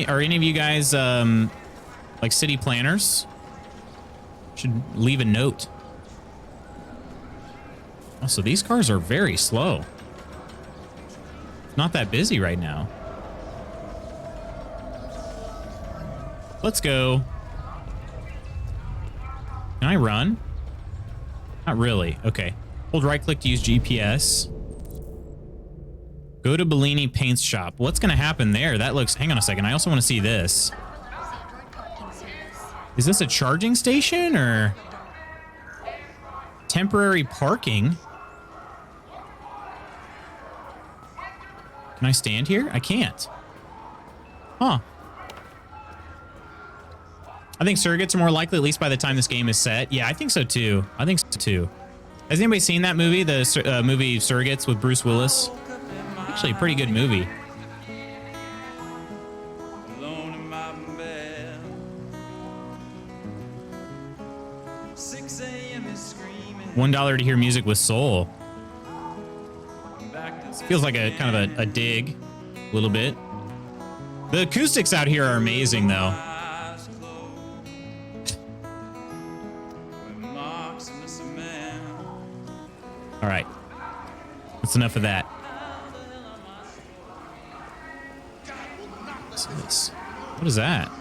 Are any of you guys like city planners? Should leave a note. Oh, so these cars are very slow. It's not that busy right now. Let's go. Can I run? Not really. Okay. Hold right click to use GPS. Go to Bellini Paint's shop. What's going to happen there? That looks... Hang on a second. I also want to see this. Is this a charging station or... temporary parking? Can I stand here? I can't. Huh. I think surrogates are more likely, at least by the time this game is set. Yeah, I think so too. Has anybody seen that movie, the movie Surrogates with Bruce Willis? Actually, a pretty good movie. $1 to hear music with soul. Feels like a kind of a dig, a little bit. The acoustics out here are amazing, though. All right, that's enough of that. What's this? What is that?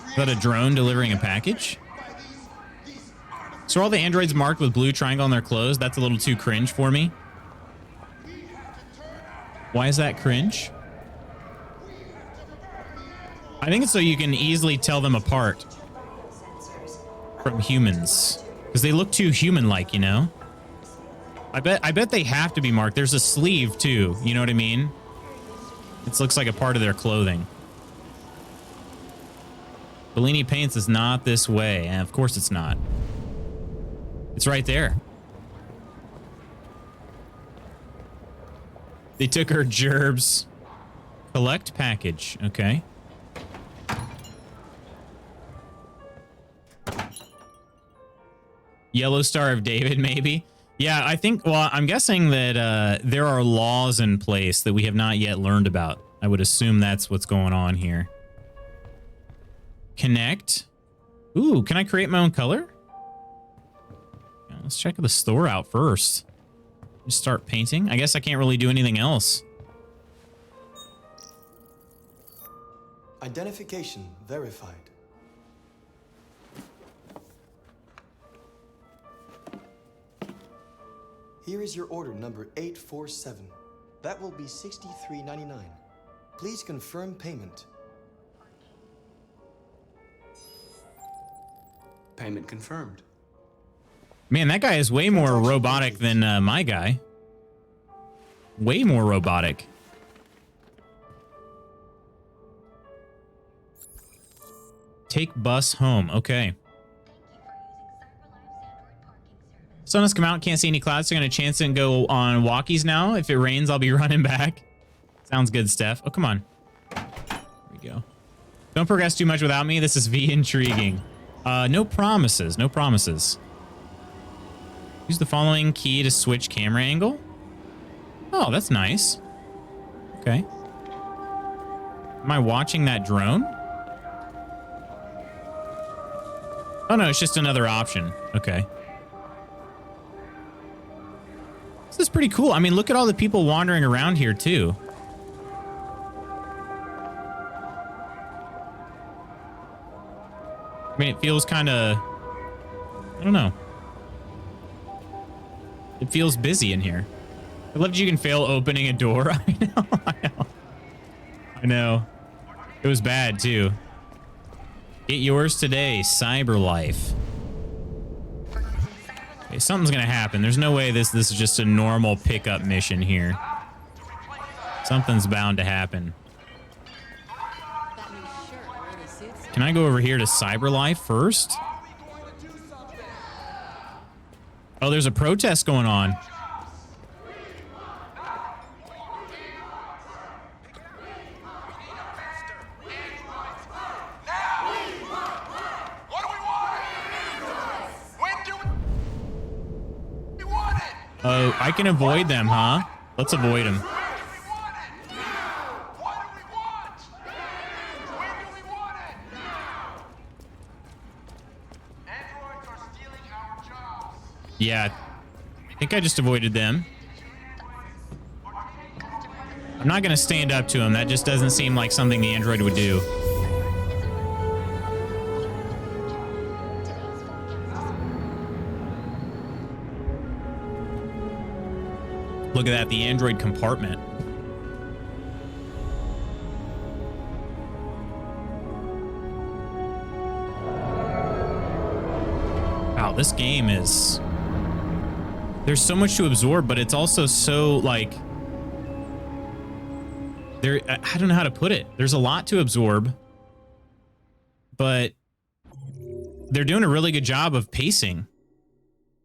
Is that a drone delivering a package? So are all the androids marked with blue triangle on their clothes? That's a little too cringe for me. Why is that cringe? I think it's so you can easily tell them apart from humans, because they look too human-like, you know? I bet they have to be marked. There's a sleeve too, you know what I mean? It looks like a part of their clothing. Bellini Paints is not this way, and of course it's not. It's right there. They took her gerbs. Collect package. Okay. Yellow Star of David, maybe? Yeah, I think, well, I'm guessing that there are laws in place that we have not yet learned about. I would assume that's what's going on here. Connect. Ooh, can I create my own color? Yeah, let's check the store out first. Just start painting. I guess I can't really do anything else. Identification verified. Here is your order number 847. That will be $63.99. Please confirm payment. Payment confirmed. Man, that guy is way more robotic than my guy. Way more robotic. Take bus home. Okay. Sun has come out. Can't see any clouds, so I'm going to chance it and go on walkies now. If it rains, I'll be running back. Sounds good, Steph. Oh, come on. There we go. Don't progress too much without me. This is V intriguing. No promises. No promises. Use the following key to switch camera angle. Oh, that's nice. Okay. Am I watching that drone? Oh, no, it's just another option. Okay. This is pretty cool. I mean, look at all the people wandering around here, too. I mean, it feels kind of... I don't know. It feels busy in here. I love that you can fail opening a door. I know, I know. I know. It was bad, too. Get yours today, CyberLife. Okay, something's gonna happen. There's no way this is just a normal pickup mission here. Something's bound to happen. Can I go over here to CyberLife first? Oh, there's a protest going on. Oh, I can avoid them, huh? Let's avoid them. Yeah, I think I just avoided them. I'm not going to stand up to him. That just doesn't seem like something the android would do. Look at that, the android compartment. Wow, this game is... There's so much to absorb, but it's also so, like... I don't know how to put it. There's a lot to absorb, but they're doing a really good job of pacing.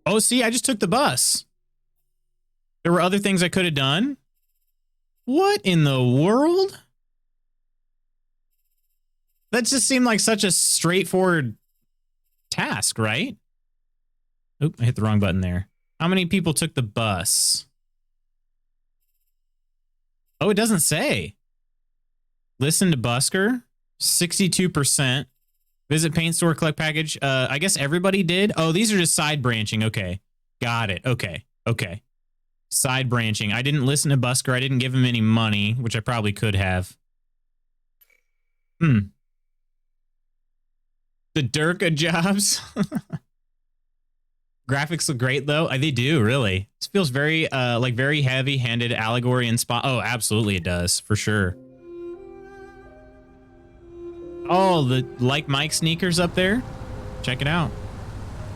Oh, see, I just took the bus. There were other things I could have done. What in the world? That just seemed like such a straightforward task, right? Oop, I hit the wrong button there. How many people took the bus? Oh, it doesn't say. Listen to Busker, 62%. Visit paint store, collect package. I guess everybody did. Oh, these are just side branching. Okay. Got it. Okay. Okay. Side branching. I didn't listen to Busker. I didn't give him any money, which I probably could have. The Durka jobs. Graphics look great though. They do, really. This feels very like very heavy-handed allegory and spot. Oh, absolutely it does, for sure. Oh, the Like Mike sneakers up there. Check it out.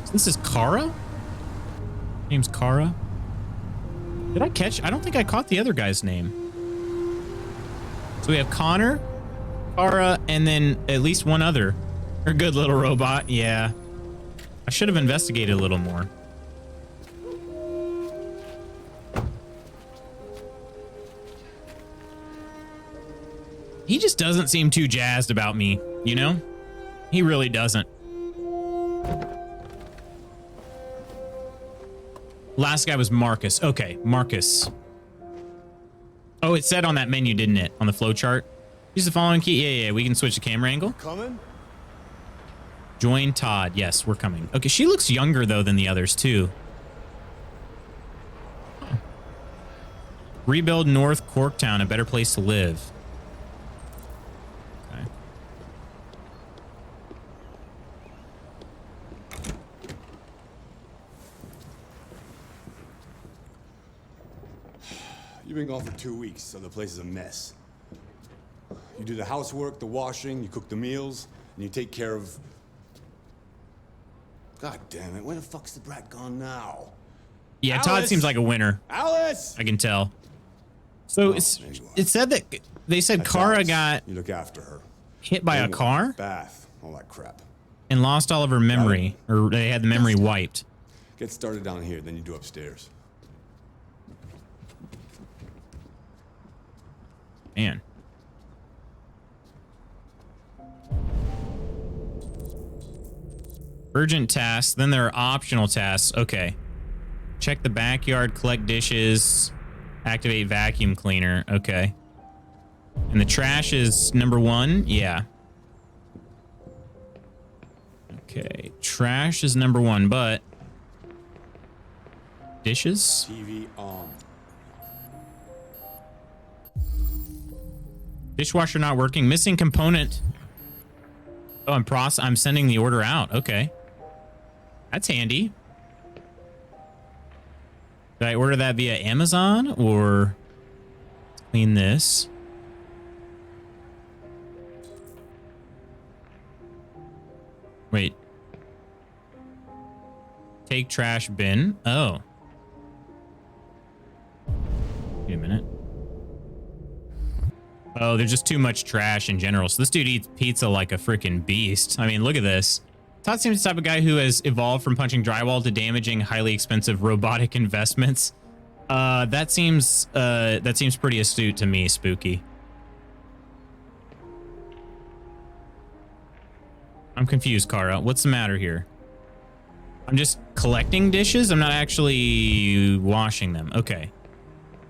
So this is Kara? Name's Kara. Did I catch? I don't think I caught the other guy's name. So we have Connor, Kara, and then at least one other. Her good little robot. Yeah. I should have investigated a little more. He just doesn't seem too jazzed about me, you know? He really doesn't. Last guy was Marcus. Okay, Marcus. Oh, it said on that menu, didn't it? On the flow chart. Use the following key. Yeah, we can switch the camera angle. Coming? Join Todd. Yes, we're coming. Okay, she looks younger, though, than the others, too. Rebuild North Corktown, a better place to live. Okay. You've been gone for 2 weeks, so the place is a mess. You do the housework, the washing, you cook the meals, and you take care of... God damn it, where the fuck's the brat gone now? Yeah, Alice! Todd seems like a winner. Alice! I can tell. So it said that they said That's Kara Alice. got You look after her. hit by a Homework, car bath, all that crap. and lost all of her memory, or they had the memory wiped. Get started down here, then you do upstairs. Man. Urgent tasks. Then there are optional tasks. Okay. Check the backyard, collect dishes, activate vacuum cleaner. Okay. And the trash is number 1. Yeah. Okay. Trash is number 1, but dishes? TV on. Dishwasher not working. Missing component. Oh, I'm sending the order out. Okay. That's handy. Did I order that via Amazon or clean this? Wait. Take trash bin. Oh. Wait a minute. Oh, there's just too much trash in general. So this dude eats pizza like a freaking beast. I mean, look at this. Todd seems the type of guy who has evolved from punching drywall to damaging highly expensive robotic investments. That seems pretty astute to me, Spooky. I'm confused, Kara. What's the matter here? I'm just collecting dishes. I'm not actually washing them. Okay.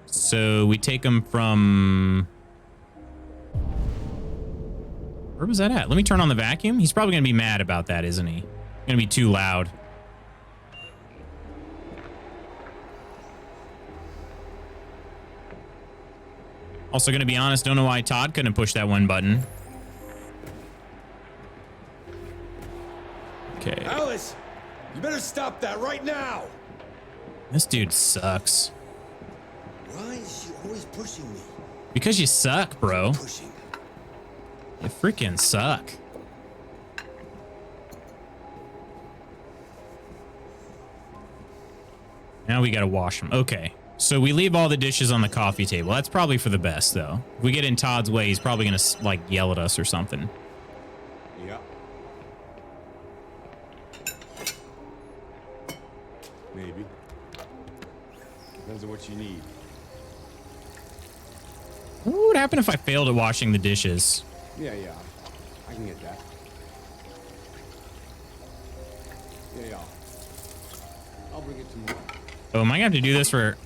So we take them from... Where was that at? Let me turn on the vacuum. He's probably going to be mad about that, isn't he? Going to be too loud. Also, going to be honest, don't know why Todd couldn't push that one button. Okay. Alice, you better stop that right now. This dude sucks. Why is she always pushing me? Because you suck, bro. Pushing. You freaking suck. Now we gotta wash them. Okay. So we leave all the dishes on the coffee table. That's probably for the best, though. If we get in Todd's way, he's probably gonna, like, yell at us or something. Yeah. Maybe. Depends on what you need. What would happen if I failed at washing the dishes? Yeah. I can get that. Yeah. I'll bring it tomorrow. Oh, am I gonna have to do this for?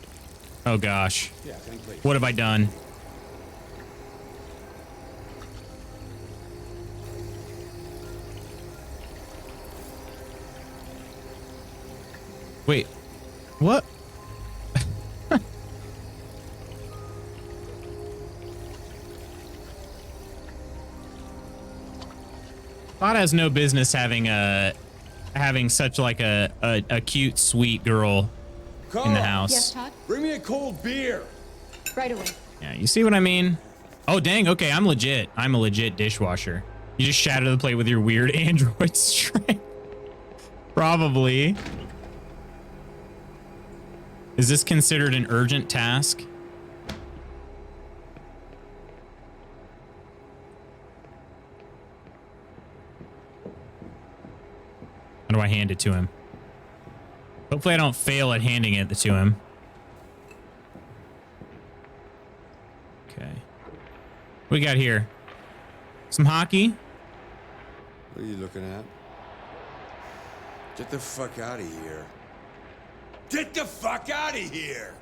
Oh gosh. Yeah, same place. What have I done? Wait. What? Todd has no business having such like a cute, sweet girl in the house. Yes, Todd? Bring me a cold beer. Right away. Yeah, you see what I mean? Oh, dang. Okay, I'm legit. I'm a legit dishwasher. You just shattered the plate with your weird Android strength. Probably. Is this considered an urgent task? How do I hand it to him? Hopefully I don't fail at handing it to him. Okay. What we got here? Some hockey? What are you looking at? Get the fuck out of here. Get the fuck out of here!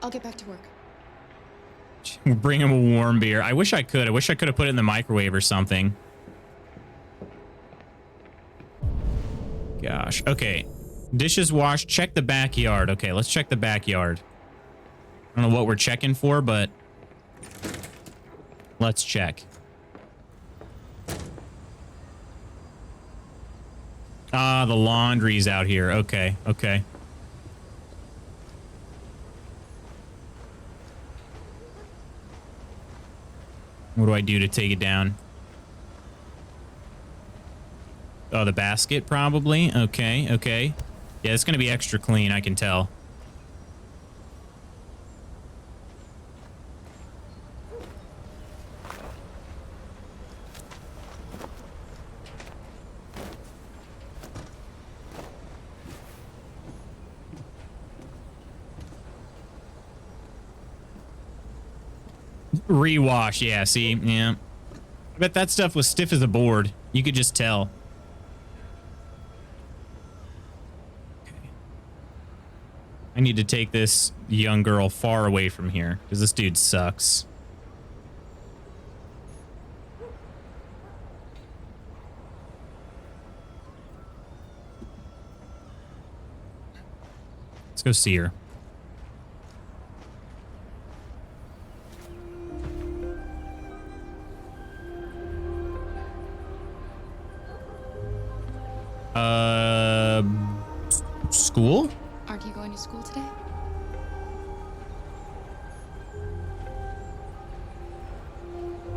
I'll get back to work. Bring him a warm beer. I wish I could. I wish I could have put it in the microwave or something. Gosh. Okay. Dishes washed. Check the backyard. Okay, let's check the backyard. I don't know what we're checking for, but let's check. Ah, the laundry's out here. Okay, okay. What do I do to take it down? Oh, the basket, probably. Okay, okay. Yeah, it's going to be extra clean, I can tell. Rewash, yeah, see? Yeah. I bet that stuff was stiff as a board. You could just tell. I need to take this young girl far away from here because this dude sucks. Let's go see her. School? Aren't you going to school today?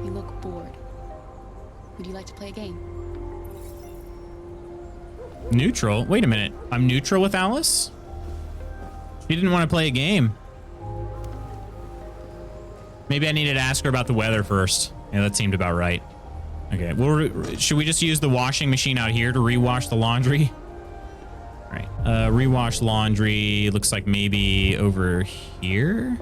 You look bored. Would you like to play a game? Neutral? Wait a minute. I'm neutral with Alice? She didn't want to play a game. Maybe I needed to ask her about the weather first. Yeah, that seemed about right. Okay, well, should we just use the washing machine out here to rewash the laundry? All right, rewash laundry. Looks like maybe over here.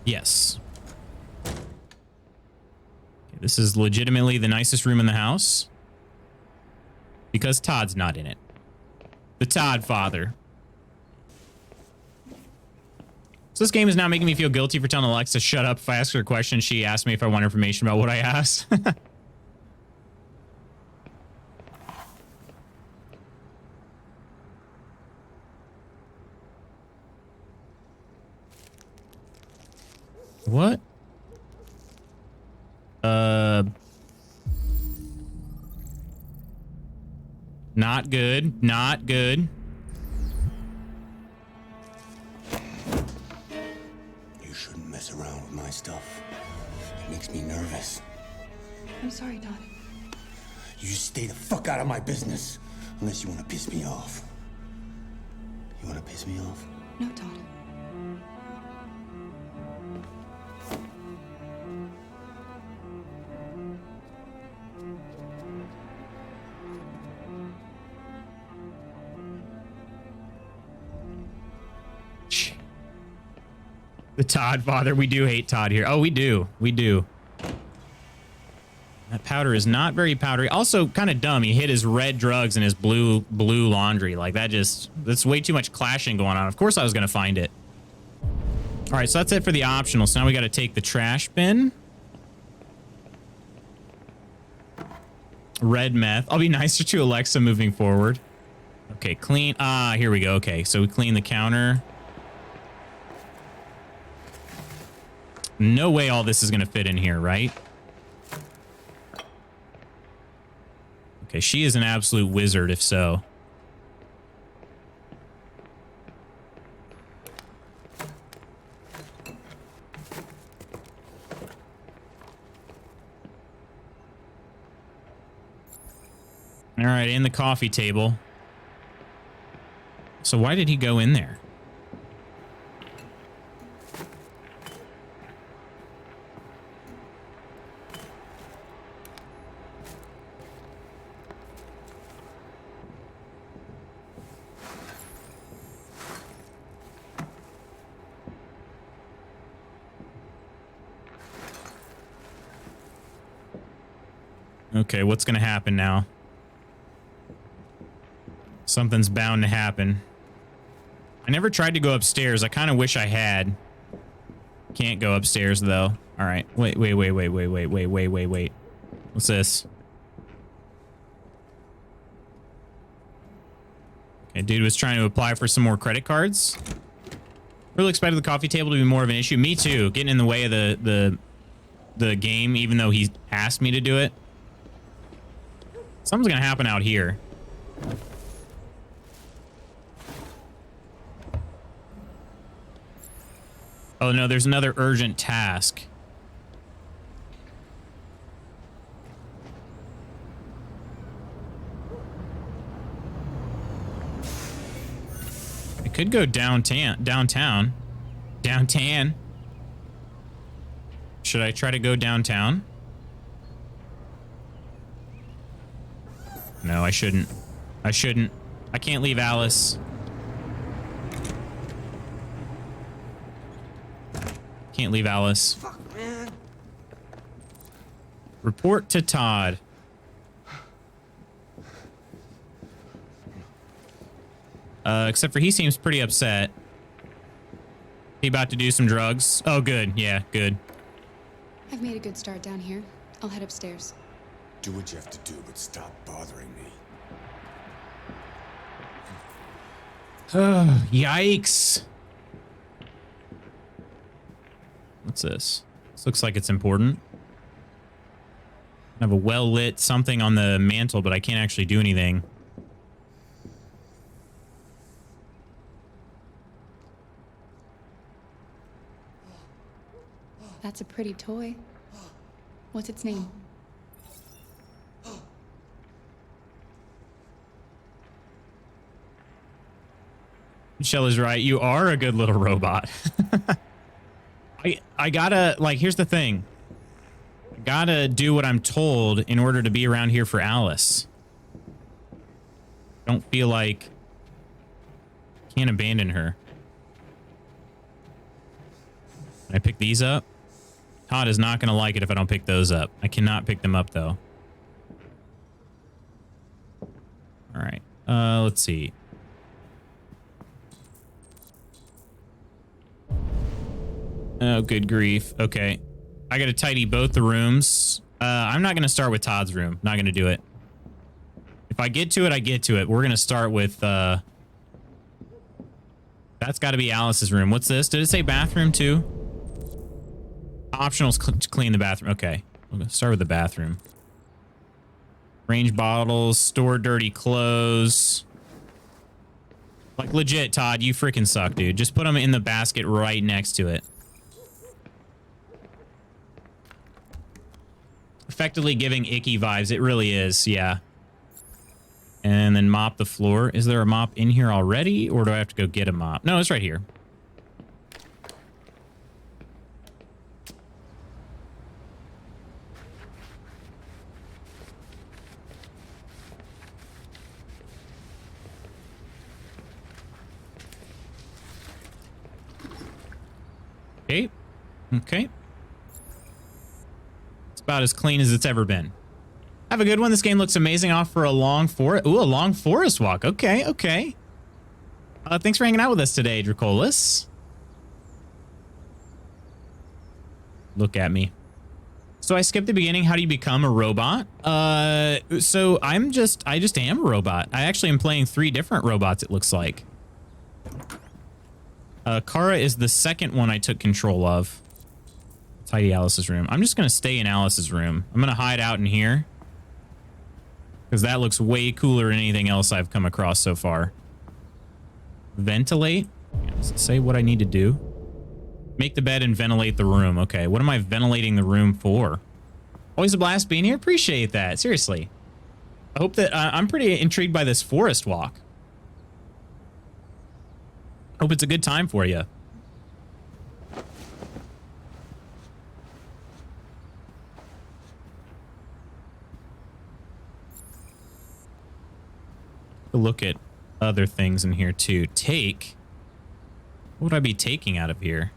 Yes. Okay, this is legitimately the nicest room in the house. Because Todd's not in it. The Todd father. So this game is now making me feel guilty for telling Alexa to shut up if I ask her a question. She asked me if I want information about what I asked. What? Not good. Not good. You shouldn't mess around with my stuff. It makes me nervous. I'm sorry, Todd. You just stay the fuck out of my business. Unless you want to piss me off. You want to piss me off? No, Todd. The Todd father. We do hate Todd here. Oh, we do. We do. That powder is not very powdery. Also, kind of dumb. He hid his red drugs in his blue laundry. Like, that's way too much clashing going on. Of course I was going to find it. All right, so that's it for the optional. So now we got to take the trash bin. Red meth. I'll be nicer to Alexa moving forward. Okay, clean. Ah, here we go. Okay, so we clean the counter. No way all this is going to fit in here, right? Okay, she is an absolute wizard if so. All right, in the coffee table. So why did he go in there? Okay, what's going to happen now? Something's bound to happen. I never tried to go upstairs. I kind of wish I had. Can't go upstairs, though. All right. Wait. What's this? Okay, dude was trying to apply for some more credit cards. Really expected the coffee table to be more of an issue. Me too. Getting in the way of the game, even though he asked me to do it. Something's gonna happen out here. Oh no, there's another urgent task. I could go downtown. Should I try to go downtown? No, I shouldn't. I can't leave Alice. Can't leave Alice. Fuck, man. Report to Todd. Except for he seems pretty upset. He about to do some drugs. Oh, good. Yeah, good. I've made a good start down here. I'll head upstairs. Do what you have to do, but stop bothering me. Yikes. What's this? This looks like it's important. I have a well-lit something on the mantle, but I can't actually do anything. That's a pretty toy. What's its name? Michelle is right. You are a good little robot. I gotta, like, here's the thing. I gotta do what I'm told in order to be around here for Alice. Don't feel like can't abandon her. Can I pick these up? Todd is not gonna like it if I don't pick those up. I cannot pick them up though. All right. Let's see. Oh, good grief. Okay. I got to tidy both the rooms. I'm not going to start with Todd's room. Not going to do it. If I get to it, I get to it. We're going to start with... That's got to be Alice's room. What's this? Did it say bathroom too? Optionals clean the bathroom. Okay. We're going to start with the bathroom. Range bottles. Store dirty clothes. Like, legit, Todd, you freaking suck, dude. Just put them in the basket right next to it. Effectively giving icky vibes. It really is, yeah. And then mop the floor. Is there a mop in here already, or do I have to go get a mop? No, it's right here. Okay. Okay. About as clean as it's ever been. Have a good one. This game looks amazing. Off for a long forest. Ooh, a long forest walk. Okay, okay. Thanks for hanging out with us today, Dracolis. Look at me. So I skipped the beginning. How do you become a robot? So I just am a robot. I actually am playing 3 different robots, it looks like. Kara is the second one I took control of. Tidy Alice's room. I'm just going to stay in Alice's room. I'm going to hide out in here. Because that looks way cooler than anything else I've come across so far. Ventilate? Does it say what I need to do? Make the bed and ventilate the room. Okay, what am I ventilating the room for? Always a blast being here. Appreciate that. Seriously. I hope that... I'm pretty intrigued by this forest walk. Hope it's a good time for you. Look at other things in here too. Take. What would I be taking out of here?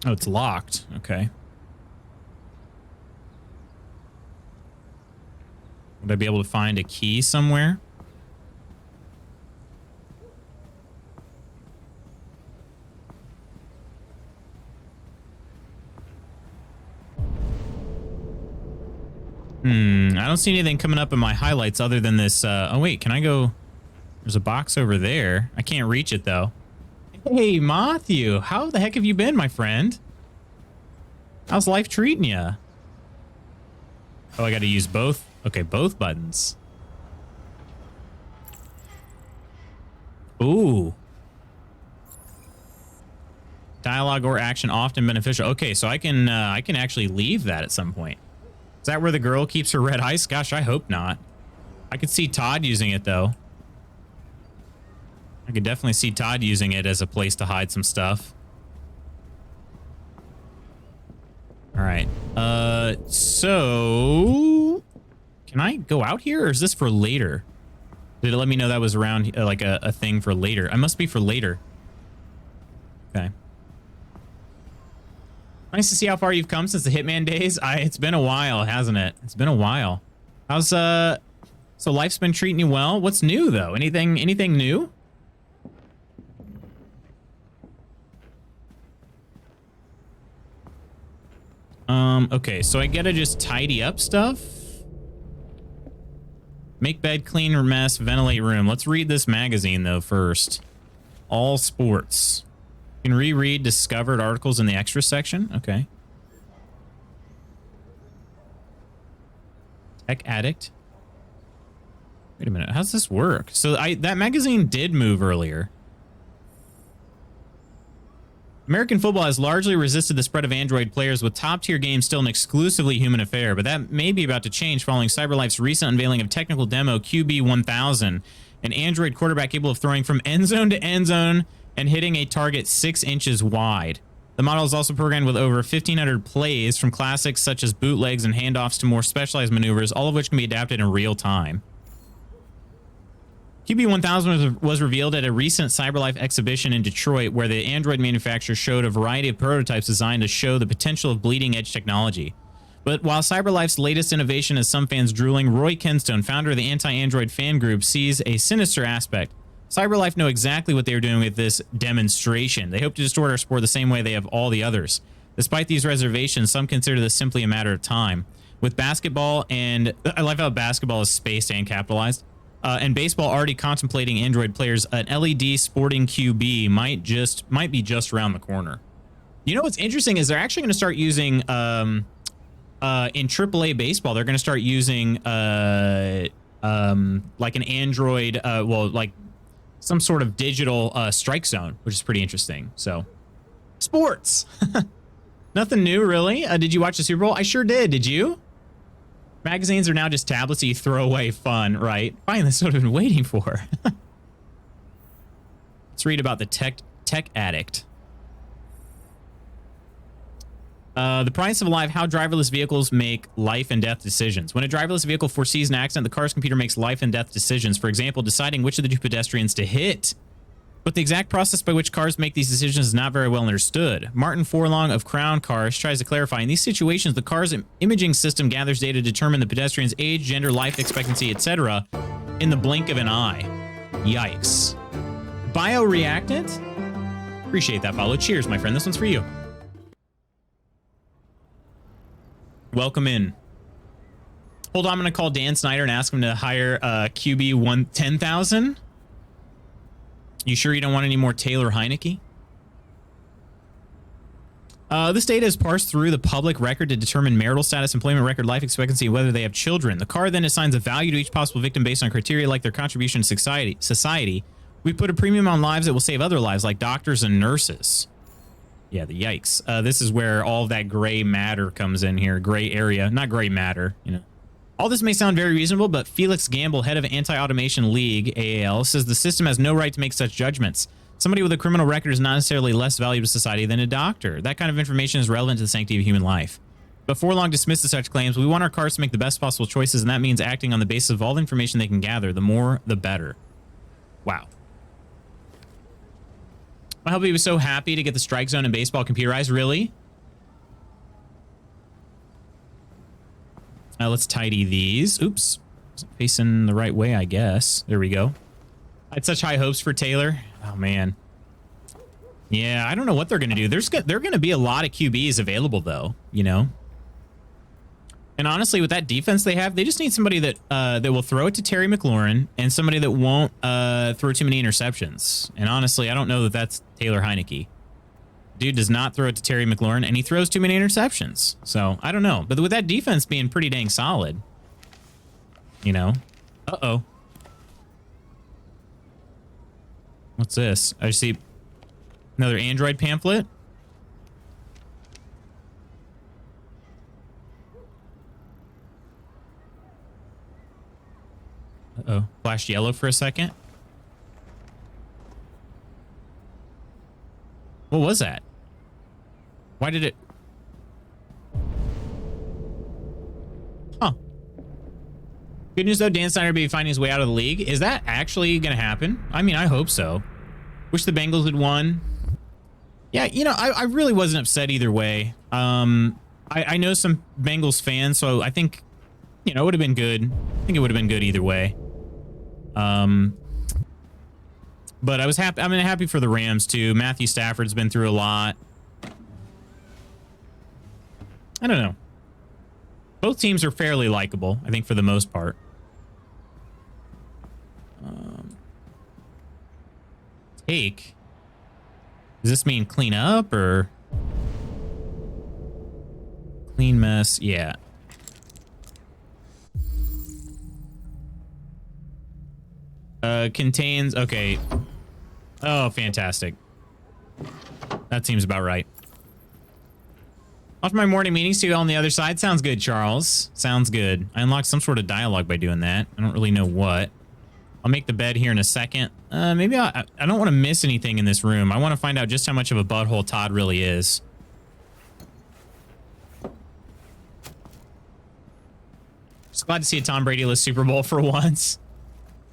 Oh, it's locked. Okay. Would I be able to find a key somewhere? I don't see anything coming up in my highlights other than this. Oh, wait, can I go? There's a box over there. I can't reach it, though. Hey, Matthew, how the heck have you been, my friend? How's life treating you? Oh, I got to use both. Okay, both buttons. Ooh. Dialogue or action often beneficial. Okay, so I can actually leave that at some point. Is that where the girl keeps her red ice? Gosh, I hope not. I could see Todd using it, though. I could definitely see Todd using it as a place to hide some stuff. All right. So... Can I go out here, or is this for later? Did it let me know that was around, like, a thing for later? I must be for later. Okay. Nice to see how far you've come since the Hitman days. It's been a while, hasn't it? It's been a while. How's so life's been treating you well? What's new though? Anything new? Okay, so I gotta just tidy up stuff. Make bed, clean or mess, ventilate room. Let's read this magazine though first. All sports. You can reread discovered articles in the extra section. Okay. Tech Addict. Wait a minute. How's this work? So that magazine did move earlier. American football has largely resisted the spread of Android players, with top-tier games still an exclusively human affair, but that may be about to change following CyberLife's recent unveiling of technical demo QB1000, an Android quarterback capable of throwing from end zone to end zone and hitting a target 6 inches wide. The model is also programmed with over 1,500 plays, from classics such as bootlegs and handoffs to more specialized maneuvers, all of which can be adapted in real time. QB1000 was revealed at a recent CyberLife exhibition in Detroit, where the Android manufacturer showed a variety of prototypes designed to show the potential of bleeding-edge technology. But while CyberLife's latest innovation has some fans drooling, Roy Kenstone, founder of the anti-Android fan group, sees a sinister aspect. CyberLife know exactly what they are doing with this demonstration. They hope to distort our sport the same way they have all the others. Despite these reservations, some consider this simply a matter of time. With basketball and... I love how basketball is spaced and capitalized. And baseball already contemplating Android players, an LED sporting QB might be just around the corner. You know what's interesting is they're actually going to start using... in AAA baseball, they're going to start using like an Android, like some sort of digital strike zone, which is pretty interesting. So, sports. Nothing new, really. Did you watch the Super Bowl? I sure did. Did you? Magazines are now just tablets that you throw away. Fun, right? Finally, that's what I've been waiting for. Let's read about the Tech Addict. The price of life, how driverless vehicles make life and death decisions. When a driverless vehicle foresees an accident, the car's computer makes life and death decisions. For example, deciding which of the two pedestrians to hit. But the exact process by which cars make these decisions is not very well understood. Martin Forlong of Crown Cars tries to clarify. In these situations, the car's imaging system gathers data to determine the pedestrian's age, gender, life expectancy, etc. in the blink of an eye. Yikes. Bioreactant? Appreciate that, Paulo. Cheers, my friend. This one's for you. Welcome in. Hold on, I'm going to call Dan Snyder and ask him to hire QB 10,000. You sure you don't want any more Taylor Heineke? This data is parsed through the public record to determine marital status, employment record, life expectancy, and whether they have children. The car then assigns a value to each possible victim based on criteria like their contribution to society. We put a premium on lives that will save other lives, like doctors and nurses. Yeah, the yikes. This is where all of that gray matter comes in here. Gray area. Not gray matter, you know. All this may sound very reasonable, but Felix Gamble, head of Anti-Automation League, AAL, says the system has no right to make such judgments. Somebody with a criminal record is not necessarily less valuable to society than a doctor. That kind of information is relevant to the sanctity of human life. Before long dismisses such claims, we want our cars to make the best possible choices, and that means acting on the basis of all the information they can gather. The more, the better. Wow. I hope he was so happy to get the strike zone in baseball computerized. Really? Let's tidy these. Oops. Facing the right way, I guess. There we go. I had such high hopes for Taylor. Oh, man. Yeah, I don't know what they're going to do. There are going to be a lot of QBs available, though, you know? And honestly, with that defense they have, they just need somebody that that will throw it to Terry McLaurin and somebody that won't throw too many interceptions. And honestly, I don't know that that's Taylor Heineke. Dude does not throw it to Terry McLaurin, and he throws too many interceptions. So, I don't know. But with that defense being pretty dang solid, you know. Uh-oh. What's this? I see another Android pamphlet. Uh-oh. Flashed yellow for a second. What was that? Why did it... Huh. Good news, though. Dan Snyder will be finding his way out of the league. Is that actually going to happen? I mean, I hope so. Wish the Bengals had won. Yeah, you know, I really wasn't upset either way. I know some Bengals fans, so I think, you know, it would have been good. I think it would have been good either way. But I was happy. I'm happy for the Rams too. Matthew Stafford's been through a lot. I don't know. Both teams are fairly likable, I think, for the most part. Take. Does this mean clean up or clean mess? Yeah. Contains, okay. Oh, fantastic. That seems about right. Off my morning meetings to you on the other side. Sounds good, Charles. Sounds good. I unlocked some sort of dialogue by doing that. I don't really know what. I'll make the bed here in a second. Maybe I don't want to miss anything in this room. I want to find out just how much of a butthole Todd really is. Just glad to see a Tom Brady-less Super Bowl for once.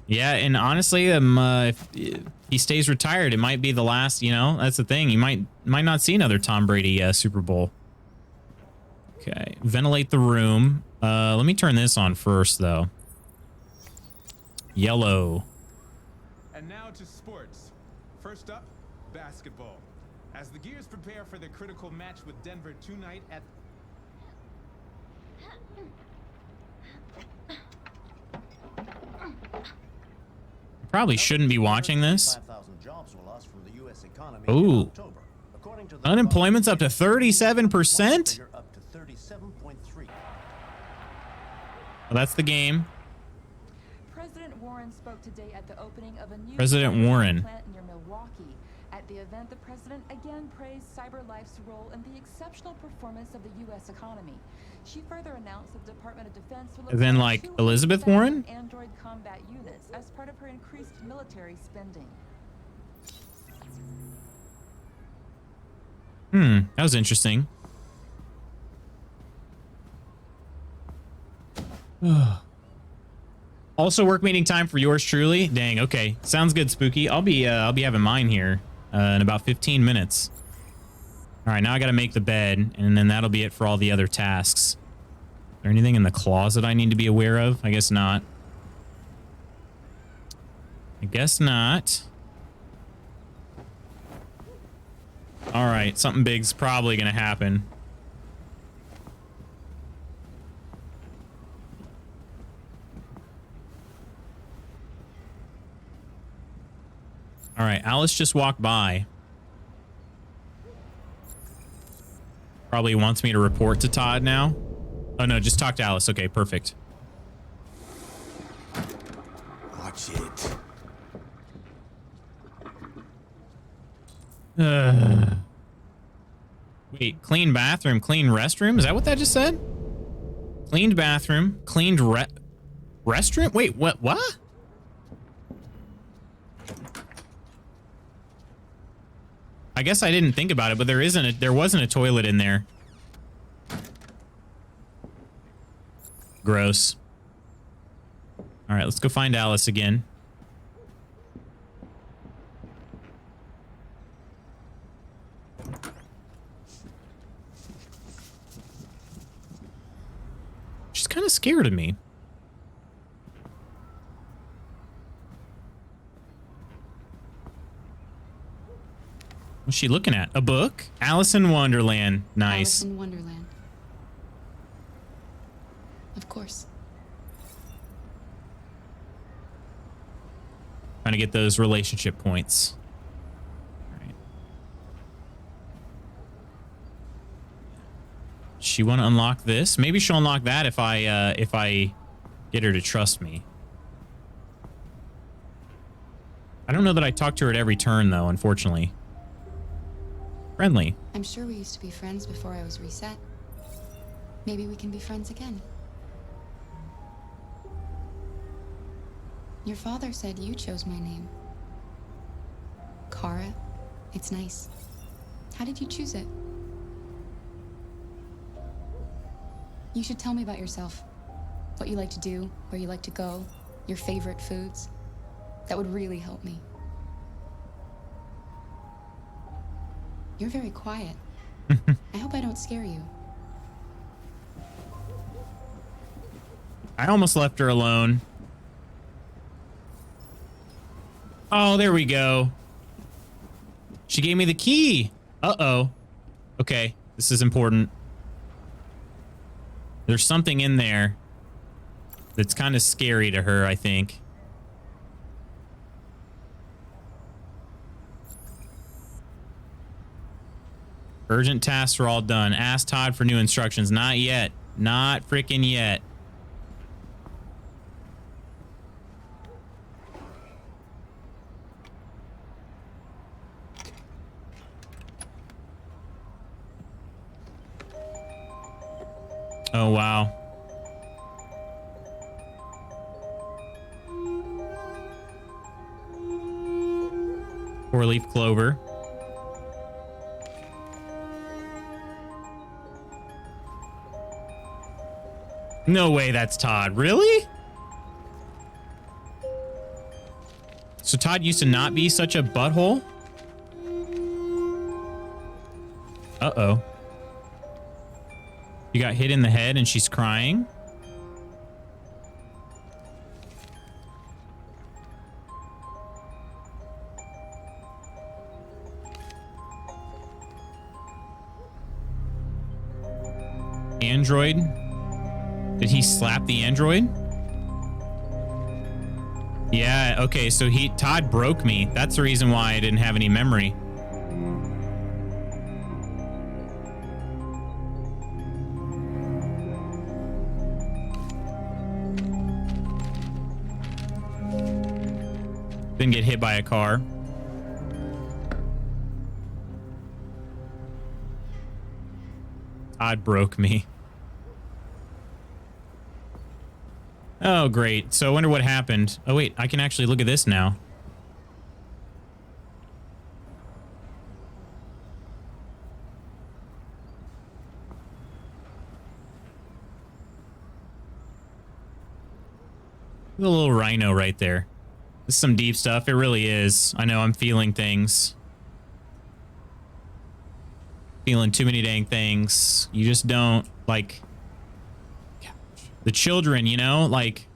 Yeah, and honestly, if he stays retired, it might be the last, you know, that's the thing. You might not see another Tom Brady Super Bowl. Okay, ventilate the room. Let me turn this on first, though. Yellow. And now to sports. First up, basketball. As the Gears prepare for their critical match with Denver tonight at... Probably shouldn't be watching this. Ooh. Unemployment's up to 37%? Well, that's the game. President Warren spoke today at the opening of a new President Warren plant near Milwaukee. At the event, the president again praised CyberLife's role in the exceptional performance of the U.S. economy. She further announced the Department of Defense will then, like, Elizabeth Warren? Android combat units as part of her increased military spending. That was interesting. Also work meeting time for yours truly. Dang, okay. Sounds good, Spooky. I'll be having mine here in about 15 minutes. All right, now I got to make the bed, and then that'll be it for all the other tasks. Is there anything in the closet I need to be aware of? I guess not. I guess not. All right, something big's probably going to happen. All right, Alice just walked by. Probably wants me to report to Todd now. Oh, no, just talk to Alice. Okay, perfect. Watch it. Wait, clean bathroom, clean restroom? Is that what that just said? Cleaned bathroom, cleaned restroom? Wait, what? I guess I didn't think about it, but there wasn't a toilet in there. Gross. All right, let's go find Alice again. She's kind of scared of me. What's she looking at? A book? Alice in Wonderland. Nice. Alice in Wonderland. Of course. Trying to get those relationship points. All right. She want to unlock this? Maybe she'll unlock that if I get her to trust me. I don't know that I talk to her at every turn though, unfortunately. Friendly. I'm sure we used to be friends before I was reset. Maybe we can be friends again. Your father said you chose my name. Kara. It's nice. How did you choose it? You should tell me about yourself. What you like to do, where you like to go, your favorite foods. That would really help me. You're very quiet. I hope I don't scare you. I almost left her alone. Oh, there we go. She gave me the key. Uh-oh. Okay, this is important. There's something in there that's kind of scary to her, I think. Urgent tasks are all done. Ask Todd for new instructions. Not yet. Not freaking yet. Oh, wow. Four-leaf clover. No way that's Todd. Really? So Todd used to not be such a butthole? Uh-oh. You got hit in the head and she's crying? Android? Did he slap the android? Yeah, okay, so Todd broke me. That's the reason why I didn't have any memory. Didn't get hit by a car. Todd broke me. Oh, great. So I wonder what happened. Oh, wait, I can actually look at this now. The little rhino right there. This is some deep stuff. It really is. I know I'm feeling things. Feeling too many dang things. You just don't, like, the children, you know, like,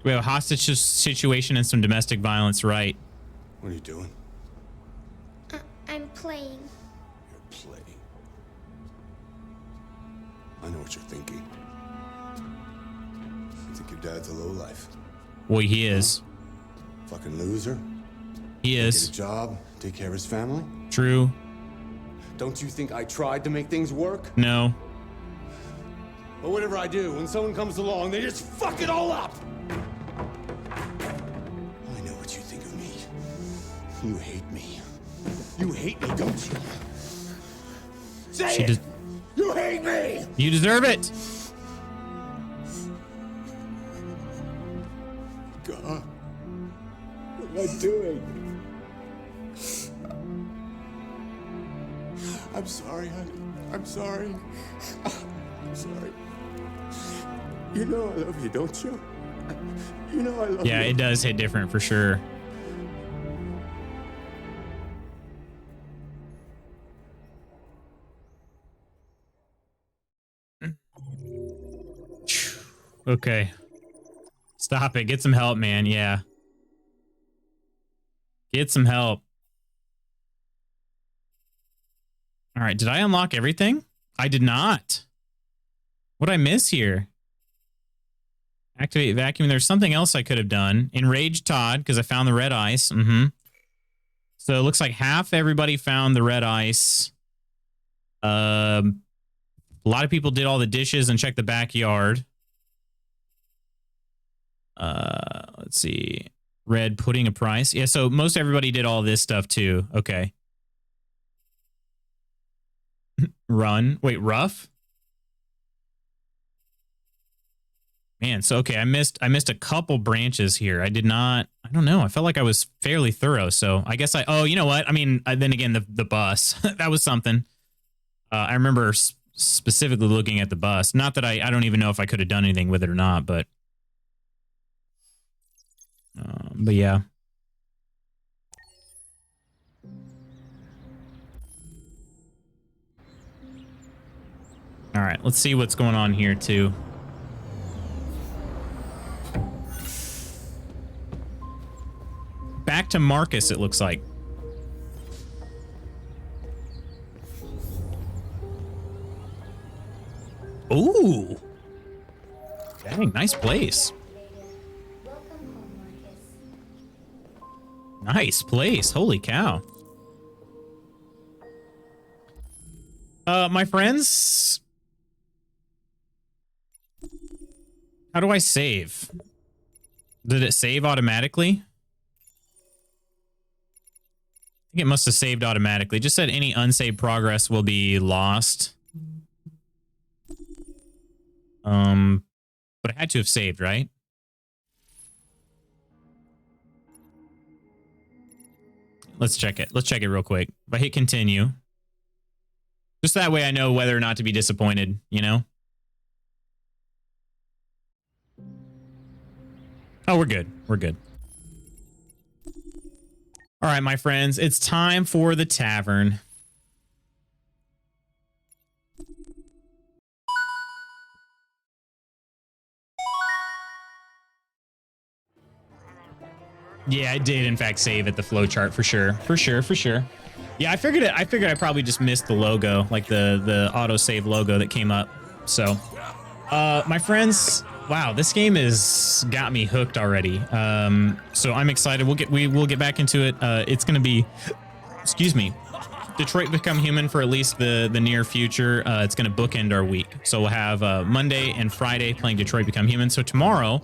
we have a hostage situation and some domestic violence, right? What are you doing? I'm playing. You're playing. I know what you're thinking. You think your dad's a lowlife. Well, he is. Fucking loser. He is. Get a job, take care of his family. True. Don't you think I tried to make things work? No. But whatever I do, when someone comes along, they just fuck it all up. I know what you think of me. You hate me. You hate me, don't you? Say it! You hate me! You deserve it! God. What am I doing? I'm sorry, honey. I'm sorry. I'm sorry. You know I love you, don't you? You know I love you. Yeah, it does hit different for sure. Okay. Stop it. Get some help, man. Yeah. Get some help. All right. Did I unlock everything? I did not. What did I miss here? Activate vacuum. There's something else I could have done. Enrage Todd, because I found the red ice. So it looks like half everybody found the red ice. A lot of people did all the dishes and checked the backyard. Let's see. Red putting a price. Yeah, so most everybody did all this stuff too. Okay. Run. Wait, rough? Man, so okay, I missed a couple branches here. I don't know. I felt like I was fairly thorough, so I guess oh, you know what? I mean, then again, the bus. That was something. I remember specifically looking at the bus. Not that I don't even know if I could have done anything with it or not, but yeah. All right, let's see what's going on here too. Back to Marcus, it looks like. Ooh. Dang, nice place. Nice place. Holy cow. My friends. How do I save? Did it save automatically? I think it must have saved automatically. It just said any unsaved progress will be lost. But it had to have saved, right? Let's check it. Let's check it real quick. If I hit continue, just that way I know whether or not to be disappointed, you know? Oh, we're good. We're good. All right, my friends, it's time for the tavern. Yeah, I did in fact save at the flowchart for sure. For sure. Yeah, I figured I probably just missed the logo, like the autosave logo that came up. So, my friends, wow, this game has got me hooked already. So I'm excited. We'll get back into it. It's gonna be, excuse me, Detroit Become Human for at least the near future. It's gonna bookend our week. So we'll have Monday and Friday playing Detroit Become Human. So tomorrow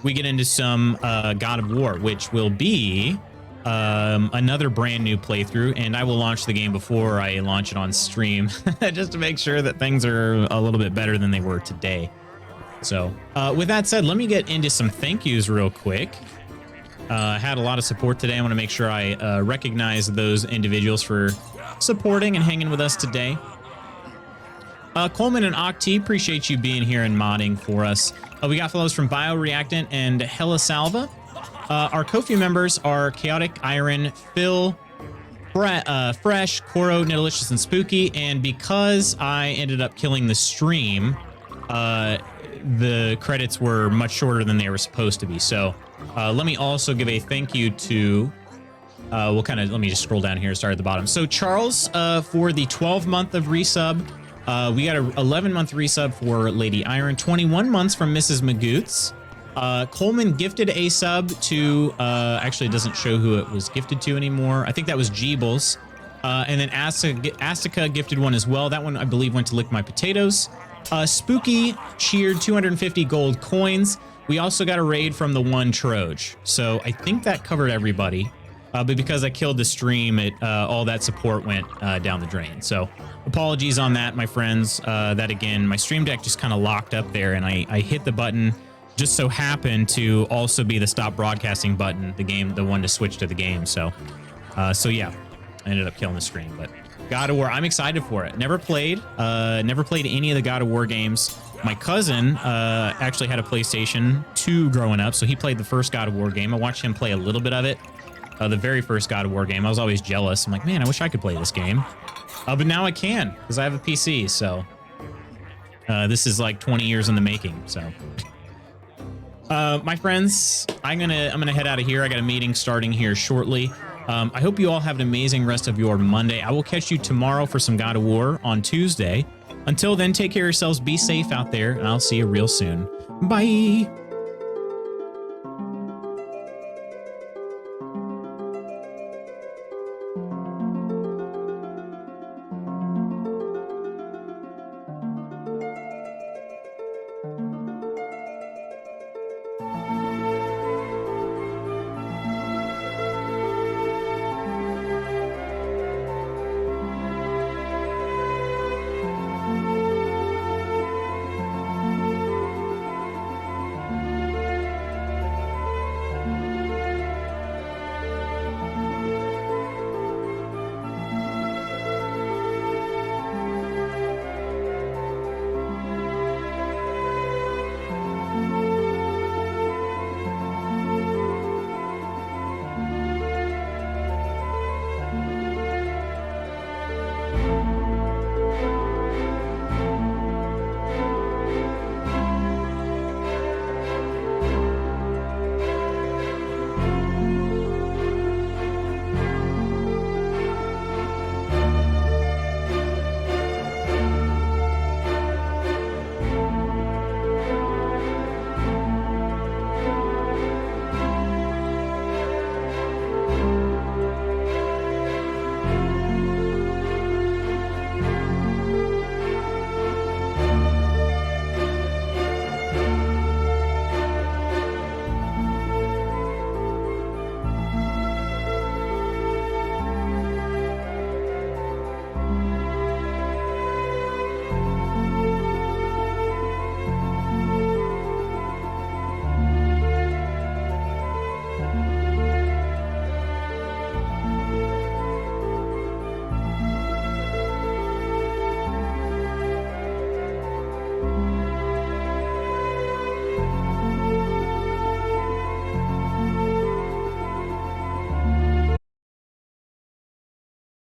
we get into some God of War, which will be another brand new playthrough, and I will launch the game before I launch it on stream just to make sure that things are a little bit better than they were today. So with that said, let me get into some thank yous real quick. Had a lot of support today. I want to make sure I recognize those individuals for supporting and hanging with us today. Coleman and Octi, appreciate you being here and modding for us. We got follows from Bioreactant and Hella Salva. Our Ko-fi members are Chaotic Iron, Phil, Fresh, Koro, Nidalicious, and Spooky. And because I ended up killing the stream, the credits were much shorter than they were supposed to be. So let me also give a thank you to... let me just scroll down here and start at the bottom. So Charles, for the 12-month of resub, we got an 11-month resub for Lady Iron, 21 months from Mrs. Magoots. Coleman gifted a sub to, actually it doesn't show who it was gifted to anymore. I think that was Jeebles. And then Astica gifted one as well. That one, I believe, went to Lick My Potatoes. Spooky cheered 250 gold coins. We also got a raid from the one Troj. So I think that covered everybody. But because I killed the stream, all that support went down the drain. So apologies on that, my friends. That again, my stream deck just kind of locked up there, and I hit the button. Just so happened to also be the stop broadcasting button, the one to switch to the game. So yeah, I ended up killing the stream. But God of War, I'm excited for it. Never played any of the God of War games. My cousin actually had a PlayStation 2 growing up, so he played the first God of War game. I watched him play a little bit of it. The very first God of War game. I was always jealous. I'm like, man, I wish I could play this game. But now I can, because I have a PC. So this is like 20 years in the making. So my friends, I'm gonna head out of here. I got a meeting starting here shortly. I hope you all have an amazing rest of your Monday. I will catch you tomorrow for some God of War on Tuesday. Until then, take care of yourselves. Be safe out there, and I'll see you real soon. Bye.